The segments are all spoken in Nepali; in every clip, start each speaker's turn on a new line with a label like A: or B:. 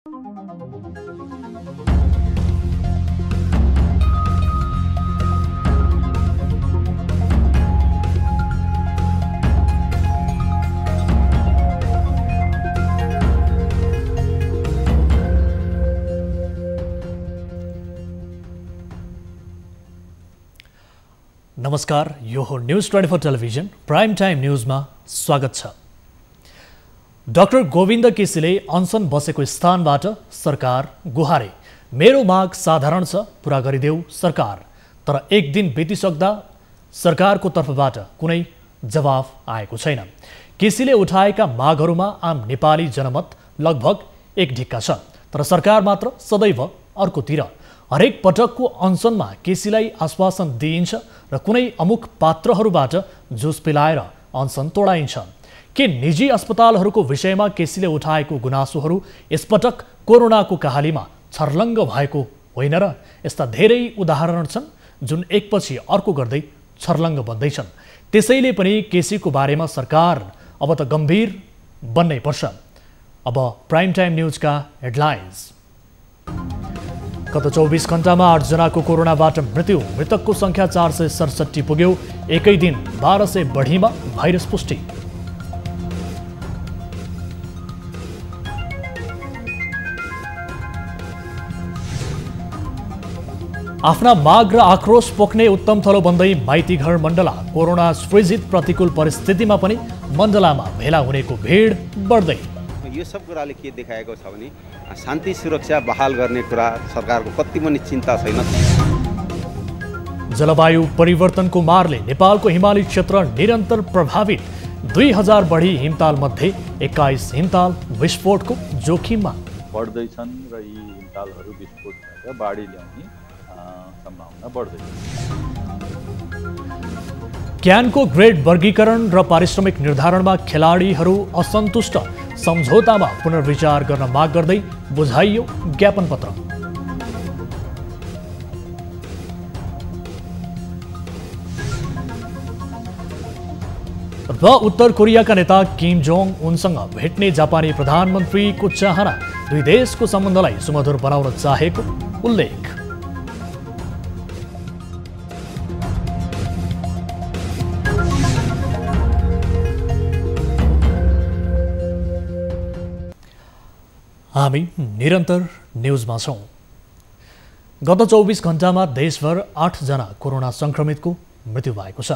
A: नमस्कार, यो हो न्यूज 24 टेलिभिजन प्राइम टाइम न्यूजमा स्वागत छ। डाक्टर गोविन्द केसीले अनसन बसेको स्थानबाट सरकार गुहारे। मेरो माग साधारण छ, पूरा गरिदेऊ सरकार। तर एक दिन बितिसक्दा सरकारको तर्फबाट कुनै जवाफ आएको छैन। केसीले उठाएका मागहरूमा आम नेपाली जनमत लगभग एक ढिक्का छ, तर सरकार मात्र सदैव अर्कोतिर। हरेक पटकको अनसनमा केसीलाई आश्वासन दिइन्छ र कुनै अमुक पात्रहरूबाट जुस पिलाएर अनसन तोडाइन्छ। के निजी अस्पतालहरूको विषयमा केसीले उठाएको गुनासोहरू यसपटक कोरोनाको कहालीमा छर्लङ्ग भएको होइन र? यस्ता धेरै उदाहरण छन् जुन एकपछि अर्को गर्दै छर्लङ्ग बन्दैछन्। त्यसैले पनि केसीको बारेमा सरकार अब त गम्भीर बन्नै पर्छ। अब प्राइम टाइम न्यूजका हेडलाइन्स। गत 24 घण्टामा 8 जनाको कोरोनाबाट मृत्यु। मृतकको संख्या 467 पुग्यो। एकै दिन 1200 बढीमा भाइरस पुष्टि। आफ्ना माग र आक्रोश पोख्ने उत्तम थलो बन्दै माइतीघर मण्डला। कोरोना सृजित प्रतिकूल परिस्थितिमा पनि मण्डलामा भेला हुनेको भिड बढ्दै।
B: यो सब कुराले के देखाएको छ भने शान्ति सुरक्षा बहाल गर्ने कुरा सरकारको कति पनि चिन्ता छैन।
A: जलवायु परिवर्तनको मारले नेपालको हिमाली क्षेत्र निरन्तर प्रभावित। 2000 बढी हिमताल मध्ये 21 हिमताल विस्फोटको जोखिममा
C: बढ्दैछन् र यी हिमतालहरू विस्फोट भएर बाढी ल्याउने सम्भावना बढ्दैछ।
A: क्यानको ग्रेड वर्गीकरण र पारिश्रमिक निर्धारणमा खेलाडीहरू असन्तुष्ट। सम्झौतामा पुनर्विचार गर्न माग गर्दै बुझाइयो ज्ञापन पत्र। र उत्तर कोरियाका नेता किम जोङ उनसँग भेट्ने जापानी प्रधानमन्त्रीको चाहना। दुई देशको सम्बन्धलाई सुमधुर बनाउन चाहेको उल्लेख। हामी निरन्तर न्यूजमा छौं। गत 24 घण्टामा देशभर 8 जना कोरोना संक्रमितको मृत्यु भएको छ।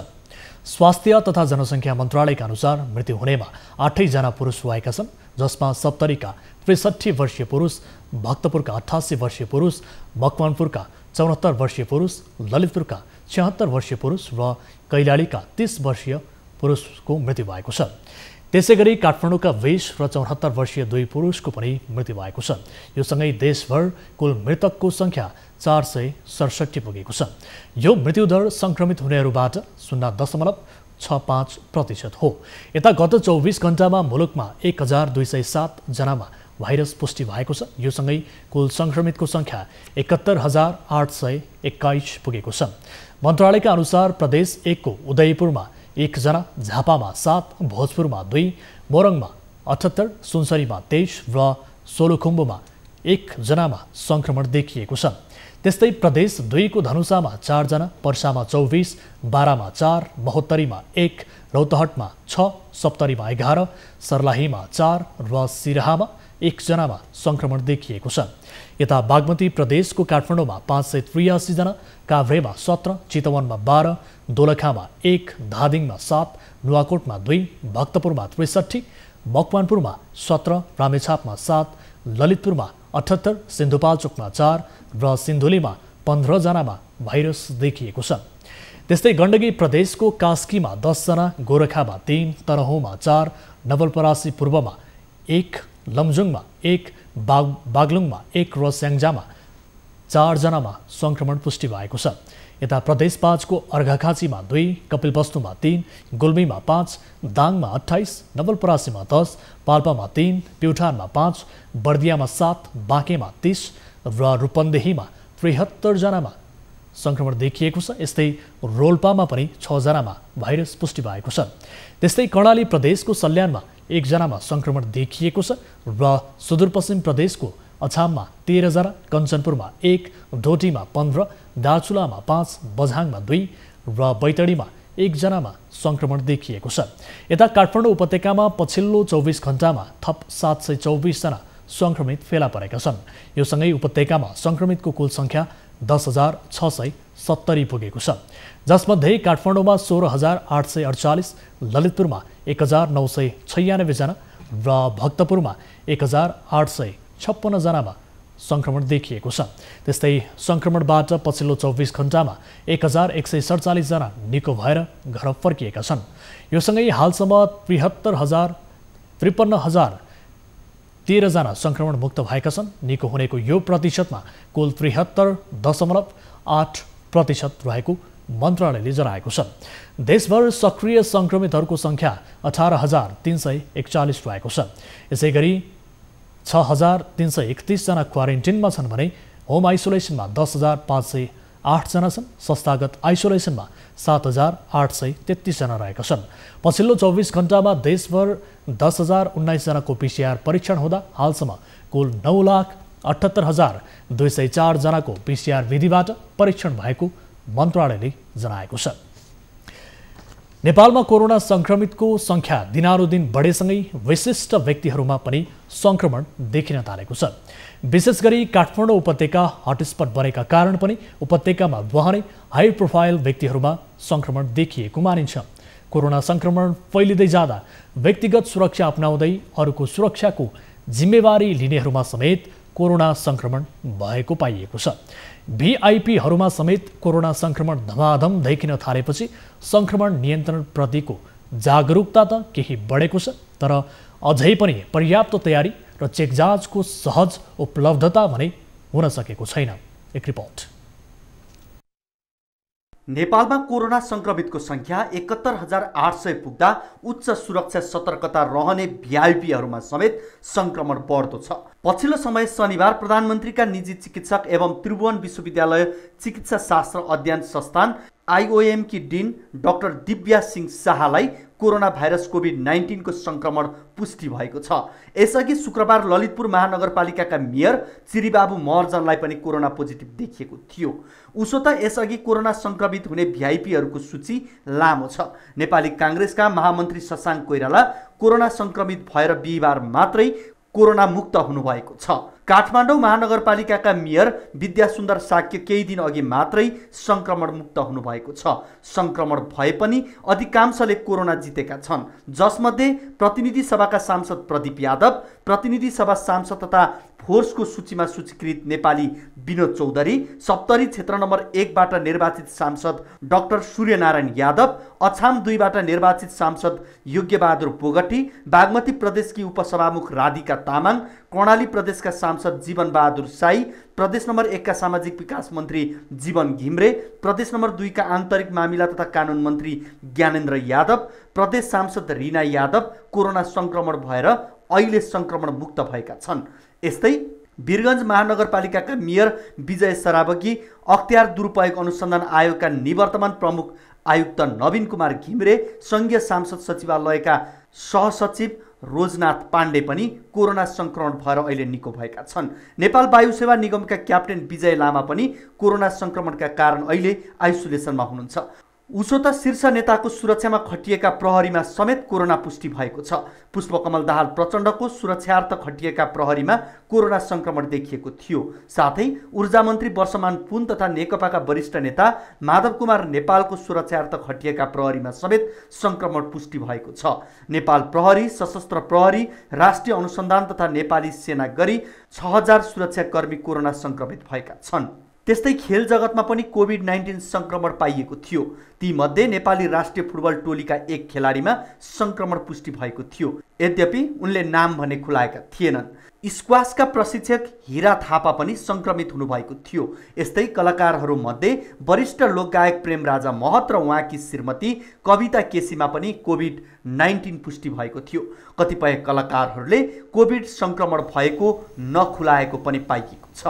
A: स्वास्थ्य तथा जनसङ्ख्या मन्त्रालयका अनुसार मृत्यु हुनेमा 8 जना पुरुष भएका छन्, जसमा सप्तरीका 63 वर्षीय पुरुष, भक्तपुरका 88 वर्षीय पुरुष, मकवानपुरका 74 वर्षीय पुरुष, ललितपुरका 76 वर्षीय पुरुष र कैलालीका 30 वर्षीय पुरुषको मृत्यु भएको छ। त्यसैगरी काठमाडौँका 20 र 74 वर्षीय दुई पुरुषको पनि मृत्यु भएको छ। यो सँगै देशभर कुल मृतकको संख्या 467 पुगेको छ। यो मृत्युदर संक्रमित हुनेहरूबाट 0.65% हो। यता गत 24 घण्टामा मुलुकमा 1207 जनामा भाइरस पुष्टि भएको छ। यो सँगै कुल संक्रमितको संख्या 71821 पुगेको छ। मन्त्रालयका अनुसार प्रदेश 1 को उदयपुरमा 1 जना, झापामा 7, भोजपुरमा 2, मोरङमा 78, सुनसरीमा 23 र सोलुखुम्बुमा 1 जनामा संक्रमण देखिएको छ। त्यस्तै प्रदेश 2 को धनुषामा 4 जना, पर्सामा 24, बारामा 4, महोत्तरीमा 1, रौतहटमा 6, सप्तरीमा 11, सर्लाहीमा 4 र सिराहामा 1 जनामा संक्रमण देखिएको छ। यता बागमती प्रदेशको काठमाडौँमा 583 जना, काभ्रेमा 17, चितवनमा 12, दोलखामा 1, धादिङमा 7, नुवाकोटमा 2, भक्तपुरमा 63, मकवानपुरमा 17, रामेछापमा 7, ललितपुरमा 78, सिन्धुपाल्चोकमा 4 र सिन्धुलीमा 15 जनामा भाइरस देखिएको छ। त्यस्तै गण्डकी प्रदेशको कास्कीमा 10 जना, गोरखामा 3, तनहुँमा 4, नवलपरासी पूर्वमा 1, लमजुङमा 1, बागलुङमा 1 र स्याङ्जामा 4 जनामा संक्रमण पुष्टि भएको छ। यता प्रदेश 5 को अर्घाखाँचीमा 2, कपिलवस्तुमा 3, गुल्मीमा 5, दाङमा 28, नवलपरासीमा 10, पाल्पामा 3, प्युठानमा 5, बर्दियामा 7, बाँकेमा 30 र रूपन्देहीमा 73 जनामा संक्रमण देखिएको छ। यस्तै रोल्पामा पनि 6 जनामा भाइरस पुष्टि भएको छ। त्यस्तै कर्णाली प्रदेशको सल्यानमा 1 जनामा संक्रमण देखिएको छ र सुदूरपश्चिम प्रदेशको अछाममा 13 जना, कञ्चनपुरमा 1, ढोटीमा 15, दार्चुलामा 5, बझाङमा 2 र बैतडीमा 1 जनामा संक्रमण देखिएको छ। यता काठमाडौँ उपत्यकामा पछिल्लो 24 घण्टामा थप 724 जना संक्रमित फेला परेका छन्। यो सँगै उपत्यकामा संक्रमितको कुल संख्या 10,670 पुगेको छ, जसमध्ये काठमाडौँमा 16,848, ललितपुरमा 1,996 जना र भक्तपुरमा 1,856 जनामा संक्रमण देखिएको छ। त्यस्तै संक्रमणबाट पछिल्लो 24 घण्टामा 1,147 जना निको भएर घर फर्किएका छन्। यो सँगै हालसम्म 53,013 जना संक्रमण मुक्त भएका छन्। निको हुनेको यो प्रतिशतमा कुल 73.8% रहेको मन्त्रालयले जनाएको छ। देशभर सक्रिय संक्रमितहरूको संख्या 18,341 रहेको छ। यसैगरी 6,331 जना क्वारेन्टिनमा छन् भने होम आइसोलेसनमा 10,508 जना छन्। संस्थागत आइसोलेसनमा 7,833 जना रहेका छन्। पछिल्लो 24 घण्टामा देशभर 10,019 जनाको PCR परीक्षण हुँदा हालसम्म कुल 9,78,204 जनाको PCR विधिबाट परीक्षण भएको मन्त्रालयले जनाएको छ। नेपालमा कोरोना संक्रमितको संख्या दिनानुदिन बढेसँगै विशिष्ट व्यक्तिहरूमा पनि संक्रमण देखिन थालेको छ। विशेष गरी काठमाडौँ उपत्यका हटस्पट बनेका कारण पनि उपत्यकामा रहने हाई प्रोफाइल व्यक्तिहरूमा संक्रमण देखिएको मानिन्छ। कोरोना संक्रमण फैलिँदै जाँदा व्यक्तिगत सुरक्षा अपनाउँदै अरूको सुरक्षाको जिम्मेवारी लिनेहरूमा समेत कोरोना संक्रमण भएको पाइएको छ। भिआइपीहरूमा समेत कोरोना संक्रमण धमाधम देखिन थालेपछि संक्रमण नियन्त्रण प्रतिको जागरुकता त केही बढेको छ, तर अझै पनि पर्याप्त तयारी र चेक जाँचको सहज उपलब्धता भने हुन सकेको छैन। एक रिपोर्ट।
D: नेपालमा कोरोना संक्रमितको संख्या 71,800 पुग्दा उच्च सुरक्षा सतर्कता रहने भिआइपीहरूमा समेत संक्रमण बढ्दो छ। पछिल्लो समय शनिबार प्रधानमन्त्रीका निजी चिकित्सक एवं त्रिभुवन विश्वविद्यालय चिकित्सा शास्त्र अध्ययन संस्थान IOM की डिन डाक्टर दिव्या सिंह शाहलाई कोरोना भाइरस कोभिड-19 को संक्रमण पुष्टि भएको छ। यसअघि शुक्रबार ललितपुर महानगरपालिकाका मेयर चिरीबाबु महर्जनलाई पनि कोरोना पोजिटिभ देखिएको थियो। उसो त यसअघि कोरोना संक्रमित हुने भिआइपीहरूको सूची लामो छ। नेपाली कांग्रेसका महामन्त्री शशाङ्क कोइराला कोरोना संक्रमित भएर बिहिबार मात्रै कोरोना मुक्त हुनुभएको छ। काठमाडौँ महानगरपालिकाका मेयर विद्यासुन्दर साक्य केही दिन अघि मात्रै संक्रमण मुक्त हुनुभएको छ। संक्रमण भए पनि अधिकांशले कोरोना जितेका छन्, जसमध्ये प्रतिनिधि सभाका सांसद प्रदीप यादव, प्रतिनिधि सभा सांसद तथा फोर्सको सूचीमा सूचीकृत नेपाली विनोद चौधरी, सप्तरी क्षेत्र नम्बर 1 बाट निर्वाचित सांसद डाक्टर सूर्यनारायण यादव, अछाम 2 बाट निर्वाचित सांसद योग्यबहादुर बोगटी, बागमती प्रदेशकी उपसभामुख राधिका तामाङ, कर्णाली प्रदेशका सांसद जीवन बहादुर साई, प्रदेश नम्बर 1 का सामाजिक विकास मन्त्री जीवन घिम्रे, प्रदेश नम्बर 2 का आन्तरिक मामिला तथा कानुन मन्त्री ज्ञानेन्द्र यादव, प्रदेश सांसद रीना यादव कोरोना संक्रमण भएर अहिले संक्रमण मुक्त भएका छन्। यस्तै वीरगञ्ज महानगरपालिकाका मेयर विजय सराबगी, अख्तियार दुरुपयोग अनुसन्धान आयोगका निवर्तमान प्रमुख आयुक्त नवीन कुमार घिम्रे, संघीय सांसद सचिवालयका सहसचिव रोजनाथ पाण्डे पनि कोरोना संक्रमण भएर अहिले निको भएका छन्। नेपाल वायु सेवा निगमका क्याप्टेन विजय लामा पनि कोरोना संक्रमणका कारण अहिले आइसोलेसनमा हुनुहुन्छ। उसो त शीर्ष नेताको सुरक्षामा खटिएका प्रहरीमा समेत कोरोना पुष्टि भएको छ। पुष्पकमल दाहाल प्रचण्डको सुरक्षार्थ खटिएका प्रहरीमा कोरोना संक्रमण देखिएको थियो। साथै ऊर्जा मन्त्री वर्षमान पुन तथा नेकपाका वरिष्ठ नेता माधव कुमार नेपालको सुरक्षार्थ खटिएका प्रहरीमा समेत संक्रमण पुष्टि भएको छ। नेपाल प्रहरी, सशस्त्र प्रहरी, राष्ट्रिय अनुसन्धान तथा नेपाली सेना गरी 6000 सुरक्षाकर्मी कोरोना संक्रमित भएका छन्। त्यस्तै खेल जगतमा पनि कोभिड-19 संक्रमण पाइएको थियो। ती मध्ये नेपाली राष्ट्रिय फुटबल टोलीका एक खेलाडीमा संक्रमण पुष्टि भएको थियो। यद्यपि उनले नाम भने खुलाएका थिएनन्। स्क्वासका प्रशिक्षक हिरा थापा पनि संक्रमित हुनुभएको थियो। यस्तै कलाकारहरू मध्ये वरिष्ठ लोकगायक प्रेमराजा महत र उहाँकी श्रीमती कविता केसीमा पनि कोभिड-19 पुष्टि भएको थियो। कतिपय कलाकारहरूले कोभिड संक्रमण भएको नखुलाएको पनि पाइएको छ।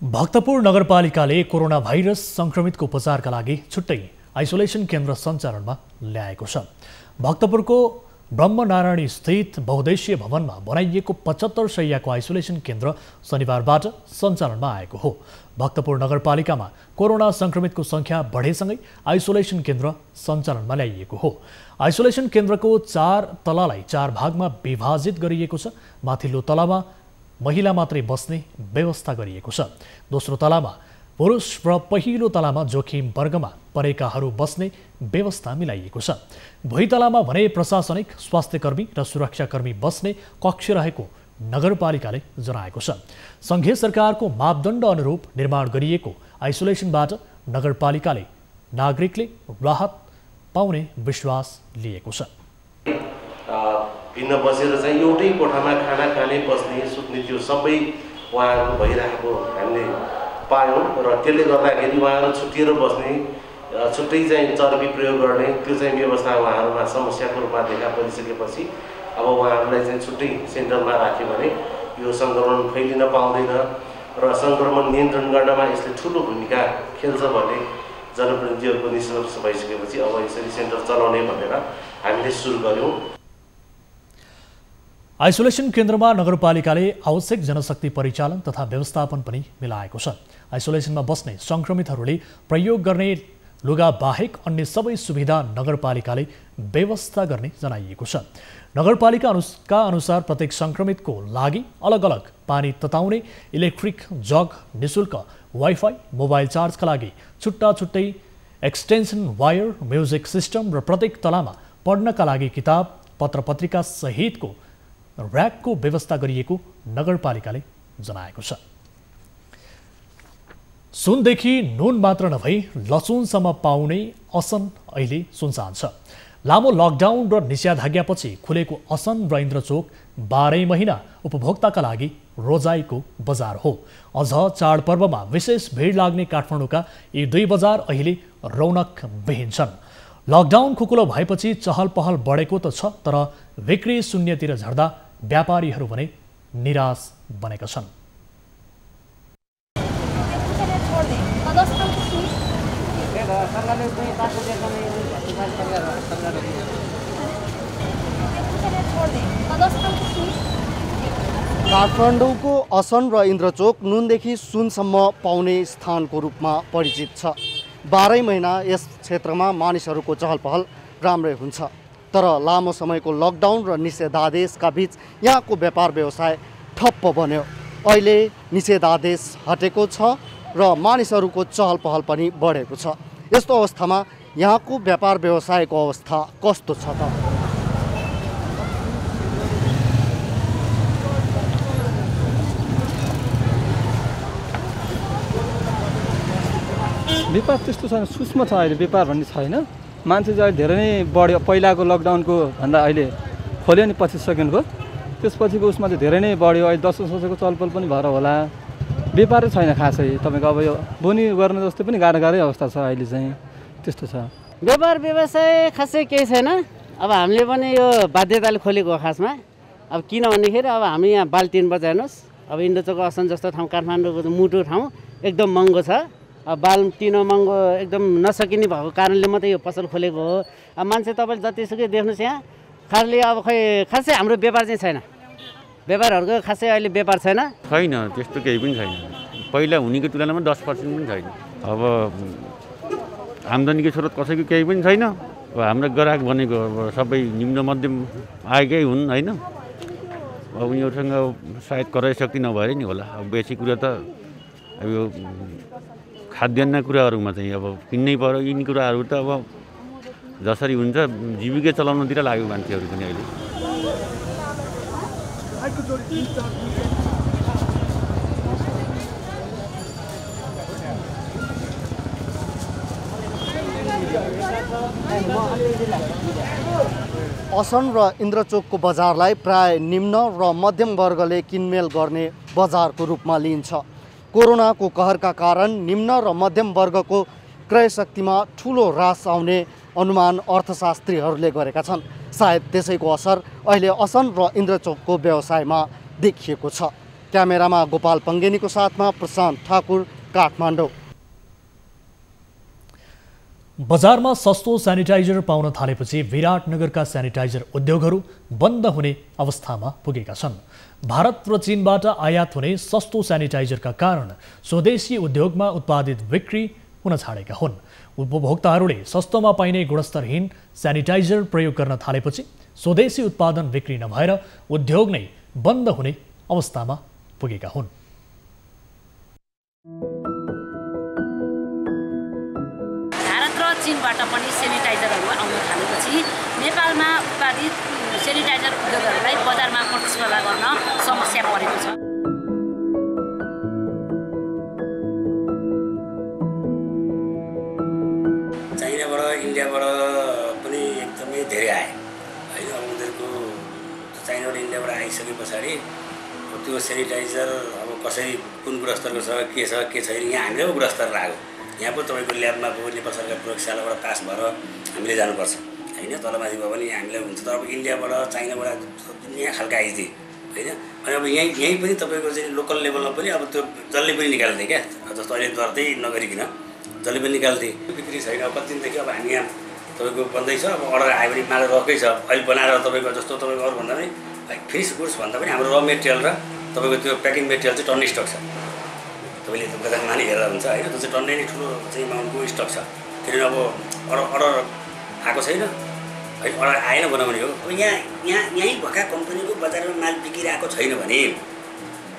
A: भक्तपुर नगरपालिकाले कोरोना भाइरस संक्रमितको उपचारका लागि छुट्टै आइसोलेसन केन्द्र सञ्चालनमा ल्याएको छ। भक्तपुरको ब्रह्मनारायणी स्थित बहुद्देश्य भवनमा बनाइएको 75 शैय्याको आइसोलेसन केन्द्र शनिबारबाट सञ्चालनमा आएको हो। भक्तपुर नगरपालिकामा कोरोना संक्रमितको संख्या बढेसँगै आइसोलेसन केन्द्र सञ्चालनमा ल्याइएको हो। आइसोलेसन केन्द्रको 4 तलालाई 4 भागमा विभाजित गरिएको छ। माथिल्लो तलामा महिला मात्रै बस्ने व्यवस्था गरिएको छ। दोस्रो तलामा पुरुष र पहिलो तलामा जोखिम वर्गमा परेकाहरू बस्ने व्यवस्था मिलाइएको छ। भुइँतलामा भने प्रशासनिक, स्वास्थ्यकर्मी र सुरक्षाकर्मी बस्ने कक्ष रहेको नगरपालिकाले जनाएको छ। सङ्घीय सरकारको मापदण्ड अनुरूप निर्माण गरिएको आइसोलेसनबाट नगरपालिकाले नागरिकले राहत पाउने विश्वास लिएको छ।
E: भिन्न बसेर चाहिँ एउटै कोठामा खाना खाने, बस्ने, सुत्ने त्यो सबै उहाँहरूको भइरहेको हामीले पायौँ र त्यसले गर्दाखेरि उहाँहरू छुट्टिएर बस्ने, छुट्टै चाहिँ चर्बी प्रयोग गर्ने त्यो चाहिँ व्यवस्था उहाँहरूमा समस्याको रूपमा देखा परिसकेपछि अब उहाँहरूलाई चाहिँ छुट्टै सेन्टरमा राख्यो भने यो सङ्क्रमण फैलिन पाउँदैन र सङ्क्रमण नियन्त्रण गर्नमा यसले ठुलो भूमिका खेल्छ भन्ने जनप्रतिनिधिहरूको निष्कर्ष भइसकेपछि अब यसरी सेन्टर चलाउने भनेर हामीले सुरु गऱ्यौँ।
A: आइसोलेसन केन्द्रमा नगरपालिकाले आवश्यक जनशक्ति परिचालन तथा व्यवस्थापन पनि मिलाएको छ। आइसोलेसनमा बस्ने सङ्क्रमितहरूले प्रयोग गर्ने लुगा बाहेक अन्य सबै सुविधा नगरपालिकाले व्यवस्था गर्ने जनाइएको छ। नगरपालिका अनुसार प्रत्येक सङ्क्रमितको लागि अलग अलग पानी तताउने इलेक्ट्रिक जग, निशुल्क वाइफाई, मोबाइल चार्जका लागि छुट्टा छुट्टै एक्सटेन्सन वायर, म्युजिक सिस्टम र प्रत्येक तलामा पढ्नका लागि किताब, पत्र पत्रिका सहितको र्याकको व्यवस्था गरिएको नगरपालिकाले जनाएको छ। सुनदेखि नुन मात्र नभई लसुनसम्म पाउने असन अहिले सुनसान छ। लामो लकडाउन र निषेधाज्ञापछि खुलेको असन र इन्द्रचोक 12 महिना उपभोक्ताका लागि रोजाइको बजार हो। अझ चाडपर्वमा विशेष भिड लाग्ने काठमाडौँका यी 2 बजार अहिले रौनकविहीन छन्। लकडाउन खुकुलो भएपछि चहल पहल बढेको त छ, तर बिक्री शून्यतिर झर्दा व्यापारीहरू भने निराश बनेका छन्।
F: काठमाडौँको असन र इन्द्रचोक नुनदेखि सुनसम्म पाउने स्थानको रूपमा परिचित छ। 12 महिना यस क्षेत्रमा मानिसहरूको चहल पहल राम्रै हुन्छ, तर लामो समयको लकडाउन र निषेधादेशका बीच यहाँको व्यापार व्यवसाय ठप्प बन्यो। अहिले निषेधादेश हटेको छ र मानिसहरूको चहल पहल पनि बढेको छ। यस्तो अवस्थामा यहाँको व्यापार व्यवसायको अवस्था कस्तो छ त?
G: व्यापार त्यस्तो छैन, सूक्ष्म छ अहिले, व्यापार भन्ने छैन। मान्छे चाहिँ धेरै नै बढ्यो। पहिलाको लकडाउनको भन्दा अहिले खोल्यो नि 25 सेकेन्डको, त्यसपछिको उसमा चाहिँ धेरै नै बढ्यो। अहिले 10 वर्षको चलपल पनि भएर होला, व्यापारै छैन खासै। तपाईँको अब यो बोनी गर्न जस्तो पनि गाह्रै अवस्था छ अहिले चाहिँ, त्यस्तो छ।
H: व्यापार व्यवसाय खासै केही छैन। अब हामीले पनि यो बाध्यताले खोलेको हो खासमा। अब किन भन्दाखेरि अब हामी यहाँ बाल्टिन बजार्नुहोस्, अब इन्द्रचोक असन जस्तो ठाउँ काठमाडौँको मुटु ठाउँ एकदम महँगो छ। अब बाल्टिनो महँगो एकदम नसकिने भएको कारणले मात्रै यो पसल खोलेको हो। अब मान्छे तपाईँले जतिसुकै देख्नुहोस् यहाँ खासले अब खै खासै हाम्रो व्यापार चाहिँ छैन। व्यापारहरूको खासै अहिले व्यापार छैन।
I: त्यस्तो केही पनि छैन। पहिला हुनेको तुलनामा 10% पनि छैन। अब आम्दानीको स्रोत कसैको केही पनि छैन। अब हाम्रो ग्राहक भनेको अब सबै निम्न मध्यम आएकै हुन् होइन। अब उनीहरूसँग सायद क्रय शक्ति नभएर नि होला। अब बेसी कुरा त अब यो खाद्यान्न कुराहरूमा चाहिँ अब किन्नै पर्यो। यिनी कुराहरू त अब जसरी हुन्छ जीविका चलाउनतिर लाग्यो मान्छेहरू पनि अहिले।
F: असन र इन्द्रचोकको बजारलाई प्राय निम्न र मध्यम वर्गले किनमेल गर्ने बजारको रूपमा लिइन्छ। कोरोनाको कहरका कारण निम्न र मध्यम वर्गको क्रय शक्तिमा ठुलो ह्रास आउने अनुमान अर्थशास्त्रीहरूले गरेका छन्। सायद त्यसैको असर अहिले असन र इन्द्रचोकको व्यवसायमा देखिएको छ। क्यामेरामा गोपाल पङ्गेनीको साथमा प्रशान्त ठाकुर, काठमाडौँ।
A: बजारमा सस्तो सेनिटाइजर पाउन थालेपछि विराटनगरका सेनिटाइजर उद्योगहरू बन्द हुने अवस्थामा पुगेका छन्। भारत र चीनबाट आयात हुने सस्तो सेनिटाइजरका कारण स्वदेशी उद्योगमा उत्पादित बिक्री हुन छाडेका हुन्। उपभोक्ताहरूले सस्तोमा पाइने गुणस्तरहीन सेनिटाइजर प्रयोग गर्न थालेपछि स्वदेशी उत्पादन बिक्री नभएर उद्योग नै बन्द हुने अवस्थामा पुगेका हुन्।
J: चीनबाट पनि सेनिटाइजरहरू आउन थालेपछि नेपालमा उत्पादित सेनिटाइजर उद्योगहरूलाई बजारमा प्रतिस्पर्धा गर्न समस्या परेको छ।
K: चाइनाबाट इन्डियाबाट पनि एकदमै धेरै आए होइन। अब उनीहरूको चाइनाबाट इन्डियाबाट आइसके पछाडि त्यो सेनिटाइजर अब कसरी कुन गुणस्तरको छ के छैन यहाँ हामीले पो गुणस्तर लाग्यो। यहाँ पो तपाईँको ल्याबमा गयो नेपाल सरकार प्रयोगशालाबाट पास भएर हामीले जानुपर्छ होइन। तलमाथि भयो भने हामीलाई हुन्छ। तर अब इन्डियाबाट चाइनाबाट दुनियाँ खालको आइदिए होइन। अनि अब यहीँ पनि तपाईँको चाहिँ लोकल लेभलमा पनि अब त्यो जसले पनि निकाल्थे क्या। जस्तो अहिले दर्दै नगरिकन जसले पनि निकाल्थे। बिक्री छैन। अब कति दिनदेखि अब हामी यहाँ तपाईँको बन्दैछ। अब अर्डर आयो भने माल रकै छ। अहिले बनाएर तपाईँको जस्तो तपाईँको अरू भन्दा पनि फिनिस गुड्स भन्दा पनि हाम्रो र मेटेरियल र तपाईँको त्यो प्याकिङ मेटेरियल चाहिँ टन्नै स्टक छ। तपाईँले बजारमा नै हेरेर हुन्छ होइन। त्यो चाहिँ टन्नै नै ठुलो चाहिँ एमाउन्टको स्टक छ। किनभने अब अर्डर आएको छैन है। अर्डर आएन बनाउने हो। अब यहीँ भएका कम्पनीको बजारमा माल बिग्रिरहेको छैन भने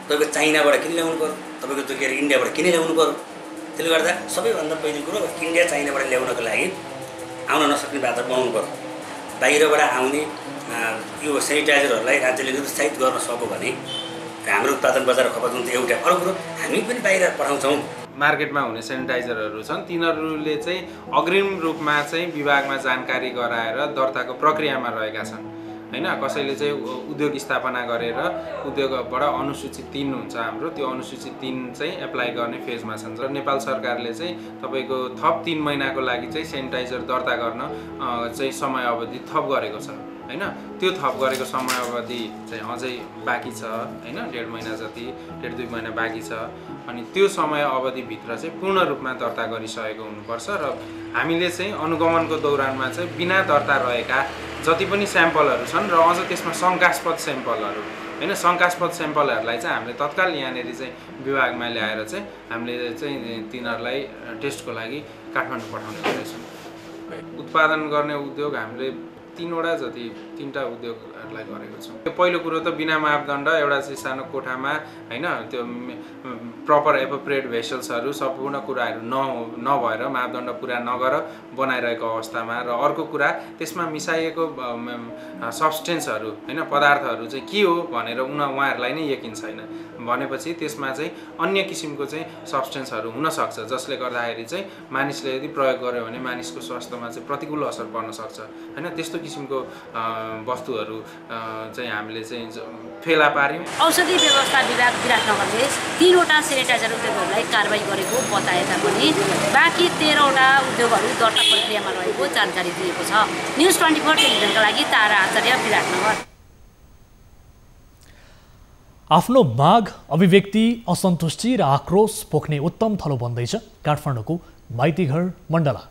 K: तपाईँको चाइनाबाट किन ल्याउनु पऱ्यो, तपाईँको त्यो के अरे इन्डियाबाट किन ल्याउनु पऱ्यो। त्यसले गर्दा सबैभन्दा पहिलो कुरो इन्डिया चाइनाबाट ल्याउनको लागि आउन नसक्ने बाटो बनाउनु पऱ्यो। बाहिरबाट आउने यो सेनिटाइजरहरूलाई राज्यले निरुत्साहित गर्न सक्यो भने हाम्रो उत्पादन बजार खपत हुन्छ एउटा। अरू कुरो हामी पनि बाहिर पठाउँछौँ।
L: मार्केटमा हुने सेनिटाइजरहरू छन् तिनीहरूले चाहिँ अग्रिम रूपमा चाहिँ विभागमा जानकारी गराएर दर्ताको प्रक्रियामा रहेका छन् होइन। कसैले चाहिँ उद्योग स्थापना गरेर उद्योगबाट अनुसूची 3 हुन्छ हाम्रो, त्यो अनुसूची 3 चाहिँ एप्लाई गर्ने फेजमा छन्। र नेपाल सरकारले चाहिँ तपाईँको थप 3 महिनाको लागि चाहिँ सेनिटाइजर दर्ता गर्न चाहिँ समय अवधि थप गरेको छ होइन। त्यो थप गरेको समय अवधि चाहिँ अझै बाँकी छ होइन। 1.5 महिना जति 1.5-2 महिना बाँकी छ। अनि त्यो समय अवधिभित्र चाहिँ पूर्ण रूपमा दर्ता गरिसकेको हुनुपर्छ। र हामीले चाहिँ अनुगमनको दौरानमा चाहिँ बिना दर्ता रहेका जति पनि स्याम्पलहरू छन् र अझ त्यसमा शङ्कास्पद स्याम्पलहरू होइन, शङ्कास्पद स्याम्पलहरूलाई चाहिँ हामीले तत्काल यहाँनिर चाहिँ विभागमा ल्याएर चाहिँ हामीले चाहिँ तिनीहरूलाई टेस्टको लागि काठमाडौँ पठाउने गर्दैछौँ। उत्पादन गर्ने उद्योग हामीले 3वटा जति 3टा उद्योगहरूलाई गरेको छौँ। पहिलो कुरो त बिना मापदण्ड एउटा चाहिँ सानो कोठामा होइन त्यो प्रपर एप्रोप्रिएट भेसल्सहरू सम्पूर्ण कुराहरू नभएर मापदण्ड पुरा नगर बनाइरहेको अवस्थामा। र अर्को कुरा त्यसमा मिसाइएको सब्सटेन्सहरू होइन पदार्थहरू चाहिँ के हो भनेर उहाँहरूलाई नै यकिन छैन भनेपछि त्यसमा चाहिँ अन्य किसिमको चाहिँ सब्सटेन्सहरू हुनसक्छ जसले गर्दाखेरि चाहिँ मानिसले यदि प्रयोग गर्यो भने मानिसको स्वास्थ्यमा चाहिँ प्रतिकूल असर पर्न सक्छ होइन। त्यस्तो किसिमको वस्तुहरू चाहिँ हामीले चाहिँ फेला पार्यौँ।
J: औषधि व्यवस्था विभाग विराटनगरले 3वटा सेनिटाइजर उद्योगहरूलाई कारबाही गरेको बताए तापनि बाँकी 13वटा उद्योगहरू दर्ता प्रक्रियामा रहेको जानकारी दिएको छ। न्युज 24 टेलिभिजनका लागि तारा आचार्य, विराटनगर।
A: आफ्नो माग, अभिव्यक्ति, असन्तुष्टि र आक्रोश पोख्ने उत्तम थलो बन्दैछ काठमाडौँको माइतीघर मण्डला।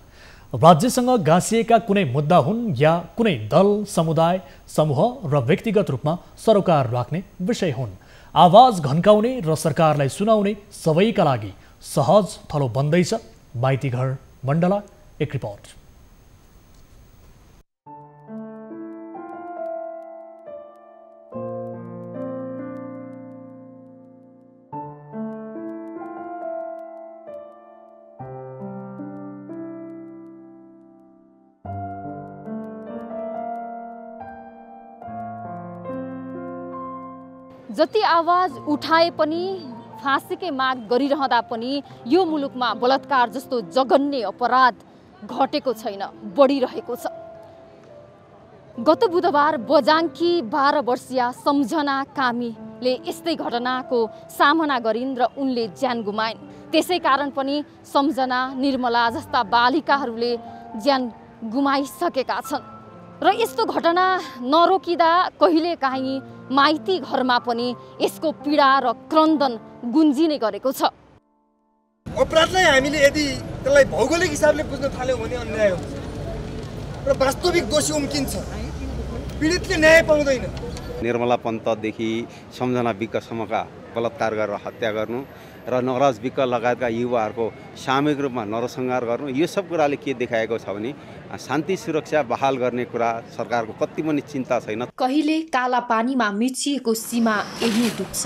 A: राज्यसँग गाँसिएका कुनै मुद्दा हुन् या कुनै दल, समुदाय, समूह र व्यक्तिगत रूपमा सरोकार राख्ने विषय हुन्, आवाज घन्काउने र सरकारलाई सुनाउने सबैका लागि सहज थलो बन्दैछ माइतीघर मण्डला। एक रिपोर्ट।
M: जति आवाज उठाए पनि फाँसीकै माग गरिरहँदा पनि यो मुलुकमा बलात्कार जस्तो जघन्य अपराध घटेको छैन, बढिरहेको छ। गत बुधबार बजाङकी 12 वर्षीय सम्झना कामीले यस्तै घटनाको सामना गरिन् र उनले ज्यान गुमाइन्। त्यसै कारण पनि सम्झना, निर्मला जस्ता बालिकाहरूले ज्यान गुमाइसकेका छन्। र यस्तो घटना नरोकिदा कहिलेकाहीँ माइती घरमा पनि यसको पीडा र क्रन्दन गुन्जिने गरेको छ।
N: अपराधलाई हामीले यदि त्यसलाई भौगोलिक हिसाबले बुझ्न थाल्यो भने अन्याय हुन्छ र वास्तविक दोषी उम्किन्छ, पीडितले न्याय पाउँदैन।
B: निर्मला पन्तदेखि सम्झना विकसम्मका बलात्कार गरेर हत्या गर्नु र नगराज विक लगायतका युवाहरूको सामूहिक रूपमा नरसंहार गर्नु, यो सब कुराले के देखाएको छ भने शान्ति सुरक्षा बहाल गर्ने कुरा सरकारको कति पनि चिन्ता छैन।
M: कहिले काला पानीमा मिचिएको सीमा यही डुब्छ।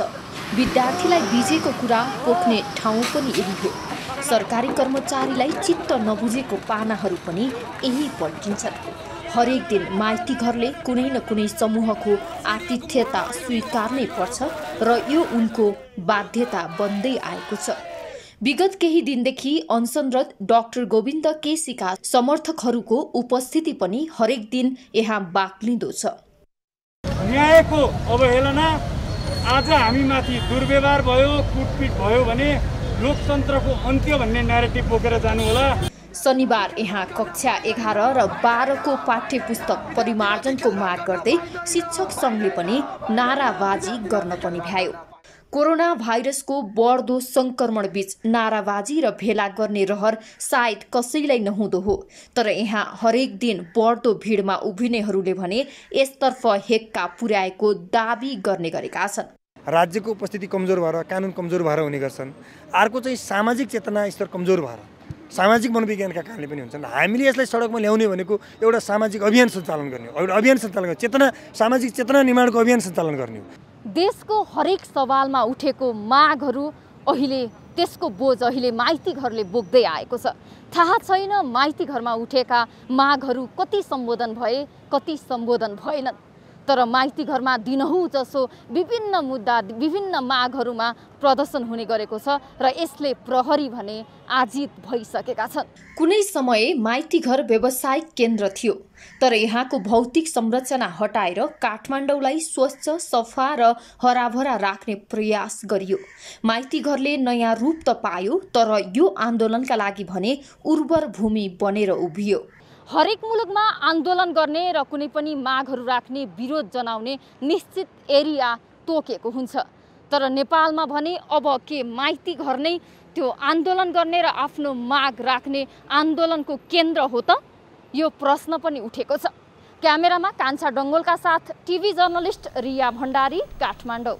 M: विद्यार्थीलाई बिजेको कुरा पोख्ने ठाउँ पनि यही हो। सरकारी कर्मचारीलाई चित्त नबुझेको पानाहरू पनि यही पल्टिन्छन्। हरेक दिन माइती घरले कुनै न कुनै समूहको आतिथ्यता स्वीकार्नै पर्छ र यो उनको बाध्यता बन्दै आएको छ। विगत केही दिनदेखि अनसनरत डाक्टर गोविन्द केसीका समर्थकहरूको उपस्थिति पनि हरेक दिन यहाँ बाक्लिँदो छ।
O: न्यायको अवहेलना, आज हामीमाथि दुर्व्यवहार भयो, कुटपिट भयो भने लोकतन्त्रको अन्त्य भन्ने न्यारेटिभ बोकेर जानु होला।
M: शनिबार यहाँ कक्षा 11 र 12 को पाठ्य पुस्तक परिमार्जनको माग गर्दै शिक्षक सङ्घले पनि नाराबाजी गर्न पनि भ्यायो। कोरोना भाइरसको बढ्दो संक्रमण बीच नाराबाजी र भेला गर्ने रहर सायद कसैलाई नहुँदो हो, तर यहाँ हरेक दिन बढ्दो भिडमा उभिनेहरूले भने यसतर्फ हेक्का पुर्याएको दाबी गर्ने गरेका छन्।
N: राज्यको उपस्थिति कमजोर भएर, कानुन कमजोर भएर हुने गर्छन्। अर्को चाहिँ सामाजिक चेतना स्तर कमजोर भएर, सामाजिक मनोविज्ञानका कारणले पनि हुन्छन्। हामीले यसलाई सडकमा ल्याउने भनेको एउटा सामाजिक अभियान सञ्चालन गर्ने हो, एउटा अभियान सञ्चालन गर्ने, चेतना सामाजिक चेतना निर्माणको अभियान सञ्चालन गर्ने हो।
M: देशको हरेक सवालमा उठेको मागहरू अहिले त्यसको बोझ अहिले माइती घरले बोक्दै आएको छ। थाहा छैन माइती घरमा उठेका मागहरू कति सम्बोधन भए, कति सम्बोधन भएनन्, तर माइती घरमा दिनहुँ जसो विभिन्न मुद्दा, विभिन्न मागहरूमा प्रदर्शन हुने गरेको छ र यसले प्रहरी भने आजित भइसकेका छन्। कुनै समय माइती घर व्यावसायिक केन्द्र थियो, तर यहाँको भौतिक संरचना हटाएर काठमाडौँलाई स्वच्छ, सफा र हराभरा राख्ने प्रयास गरियो। माइती घरले नयाँ रूप त पायो, तर यो आन्दोलनका लागि भने उर्वर भूमि बनेर उभियो। हरेक मुलुकमा आन्दोलन गर्ने र कुनै पनि मागहरू राख्ने, विरोध जनाउने निश्चित एरिया तोकेको हुन्छ, तर नेपालमा भने अब के माइती घर नै त्यो आन्दोलन गर्ने र आफ्नो माग राख्ने आन्दोलनको केन्द्र हो त? यो प्रश्न पनि उठेको छ। क्यामेरामा कान्छा डङ्गोलका साथ टिभी जर्नलिस्ट रिया भण्डारी, काठमाडौँ।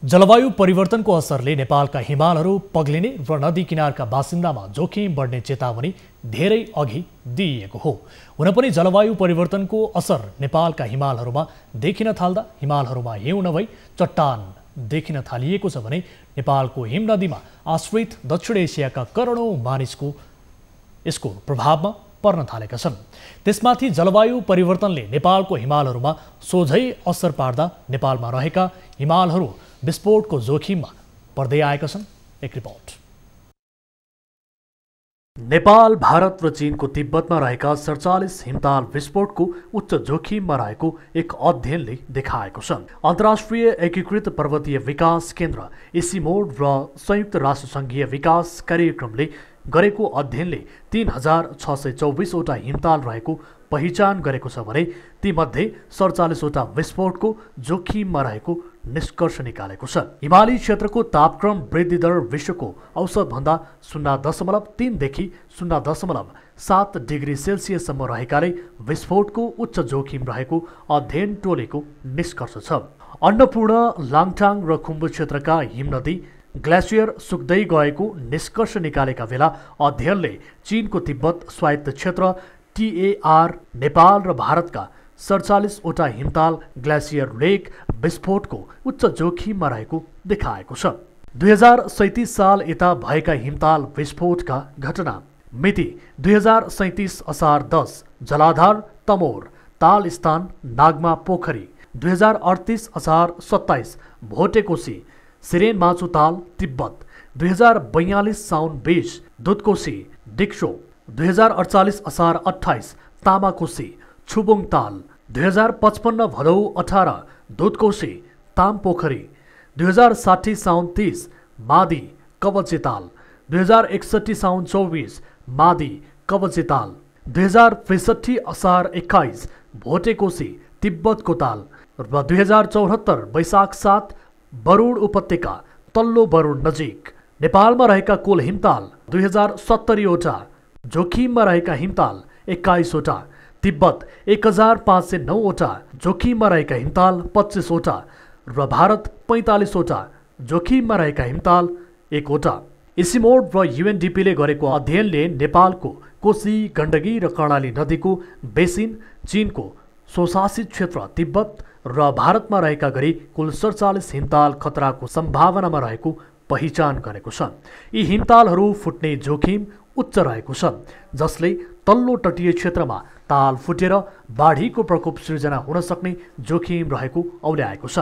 A: जलवायु परिवर्तनको असरले नेपालका हिमालहरू पग्लिने र नदी किनारका बासिन्दामा जोखिम बढ्ने चेतावनी धेरै अघि दिइएको हो। हुन पनि जलवायु परिवर्तनको असर नेपालका हिमालहरूमा देखिन थाल्दा हिमालहरूमा हिउँ नभई चट्टान देखिन थालिएको छ भने नेपालको हिमनदीमा आश्रित दक्षिण एसियाका करोडौं मानिसको यसको प्रभावमा पर्न थालेका छन्। त्यसमाथि जलवायु परिवर्तनले नेपालको हिमालहरूमा सोझै असर पार्दा नेपालमा रहेका हिमालहरू विस्फोटको जोखिममा पर्दै आएका छन्। एक रिपोर्ट। नेपाल, भारत र चीनको तिब्बतमा रहेका 47 हिमताल विस्फोटको उच्च जोखिममा रहेको एक अध्ययनले देखाएको छ। अन्तर्राष्ट्रिय एकीकृत पर्वतीय विकास केन्द्र इसिमोड र संयुक्त राष्ट्रसङ्घीय विकास कार्यक्रमले गरेको अध्ययनले 3624 वटा हिमताल रहेको पहिचान गरेको छ भने तीमध्ये 47 वटा विस्फोटको जोखिममा रहेको निष्कर्ष निकालेको छ। हिमाली क्षेत्रको तापक्रम वृद्धि दर विश्वको औसतभन्दा 0.3 देखि 0.7 डिग्री सेल्सियससम्म रहेकाले विस्फोटको उच्च जोखिम रहेको अध्ययन टोलीको निष्कर्ष छ। अन्नपूर्ण, लाङटाङ र खुम्बु क्षेत्रका हिमनदी ग्लेसियर सुक्दै गएको निष्कर्ष निकालेका बेला अध्ययनले चीनको तिब्बत स्वायत्त क्षेत्र TAR, नेपाल र भारतका 47 वटा हिमताल ग्लेसियर लेक विस्फोटको उच्च जोखिममा रहेको देखाएको छ। 2037 साल यता भएका हिमताल विस्फोटका घटना मिति 2037 असार 10 जलाधार, तमोर, तालस्तान, नागमा पोखरी। 2038 असार 27 भोटेकोसी, सिरेन माचुताल, तिब्बत। 2042 साउन 20 दुधकोशी, डिक्सो। 2048 असार 28 तामाकोशी, छुबुङताल। 2055 भदौ 18 दुधकोशी, तामपोखरी। 2060 साउन 30 मादी, कवचेताल। 2061 साउन 24 मादी, कवचेताल। 2063 असार 21 भोटेकोशी, तिब्बतको ताल। र 2074 वैशाख 7 बरुड उपत्यका, तल्लो बरुड नजिक। नेपालमा रहेका कुल हिमताल 2070 वटा, जोखिममा रहेका हिमताल 21 वटा, तिब्बत 1509 वटा, जोखिममा रहेका हिमताल 25 वटा र भारत 45 वटा, जोखिममा रहेका हिमताल 1 वटा। इसिमोड र युएनडिपीले गरेको अध्ययनले नेपालको कोशी, गण्डकी र कर्णाली नदीको बेसिन, चीनको स्वशासित क्षेत्र तिब्बत र भारतमा रहेका गरी कुल 47 हिमताल खतराको सम्भावनामा रहेको पहिचान गरेको छ। यी हिमतालहरू फुट्ने जोखिम उच्च रहेको छ, जसले तल्लो तटीय क्षेत्रमा ताल फुटेर बाढीको प्रकोप सृजना हुन सक्ने जोखिम रहेको औल्याएको छ।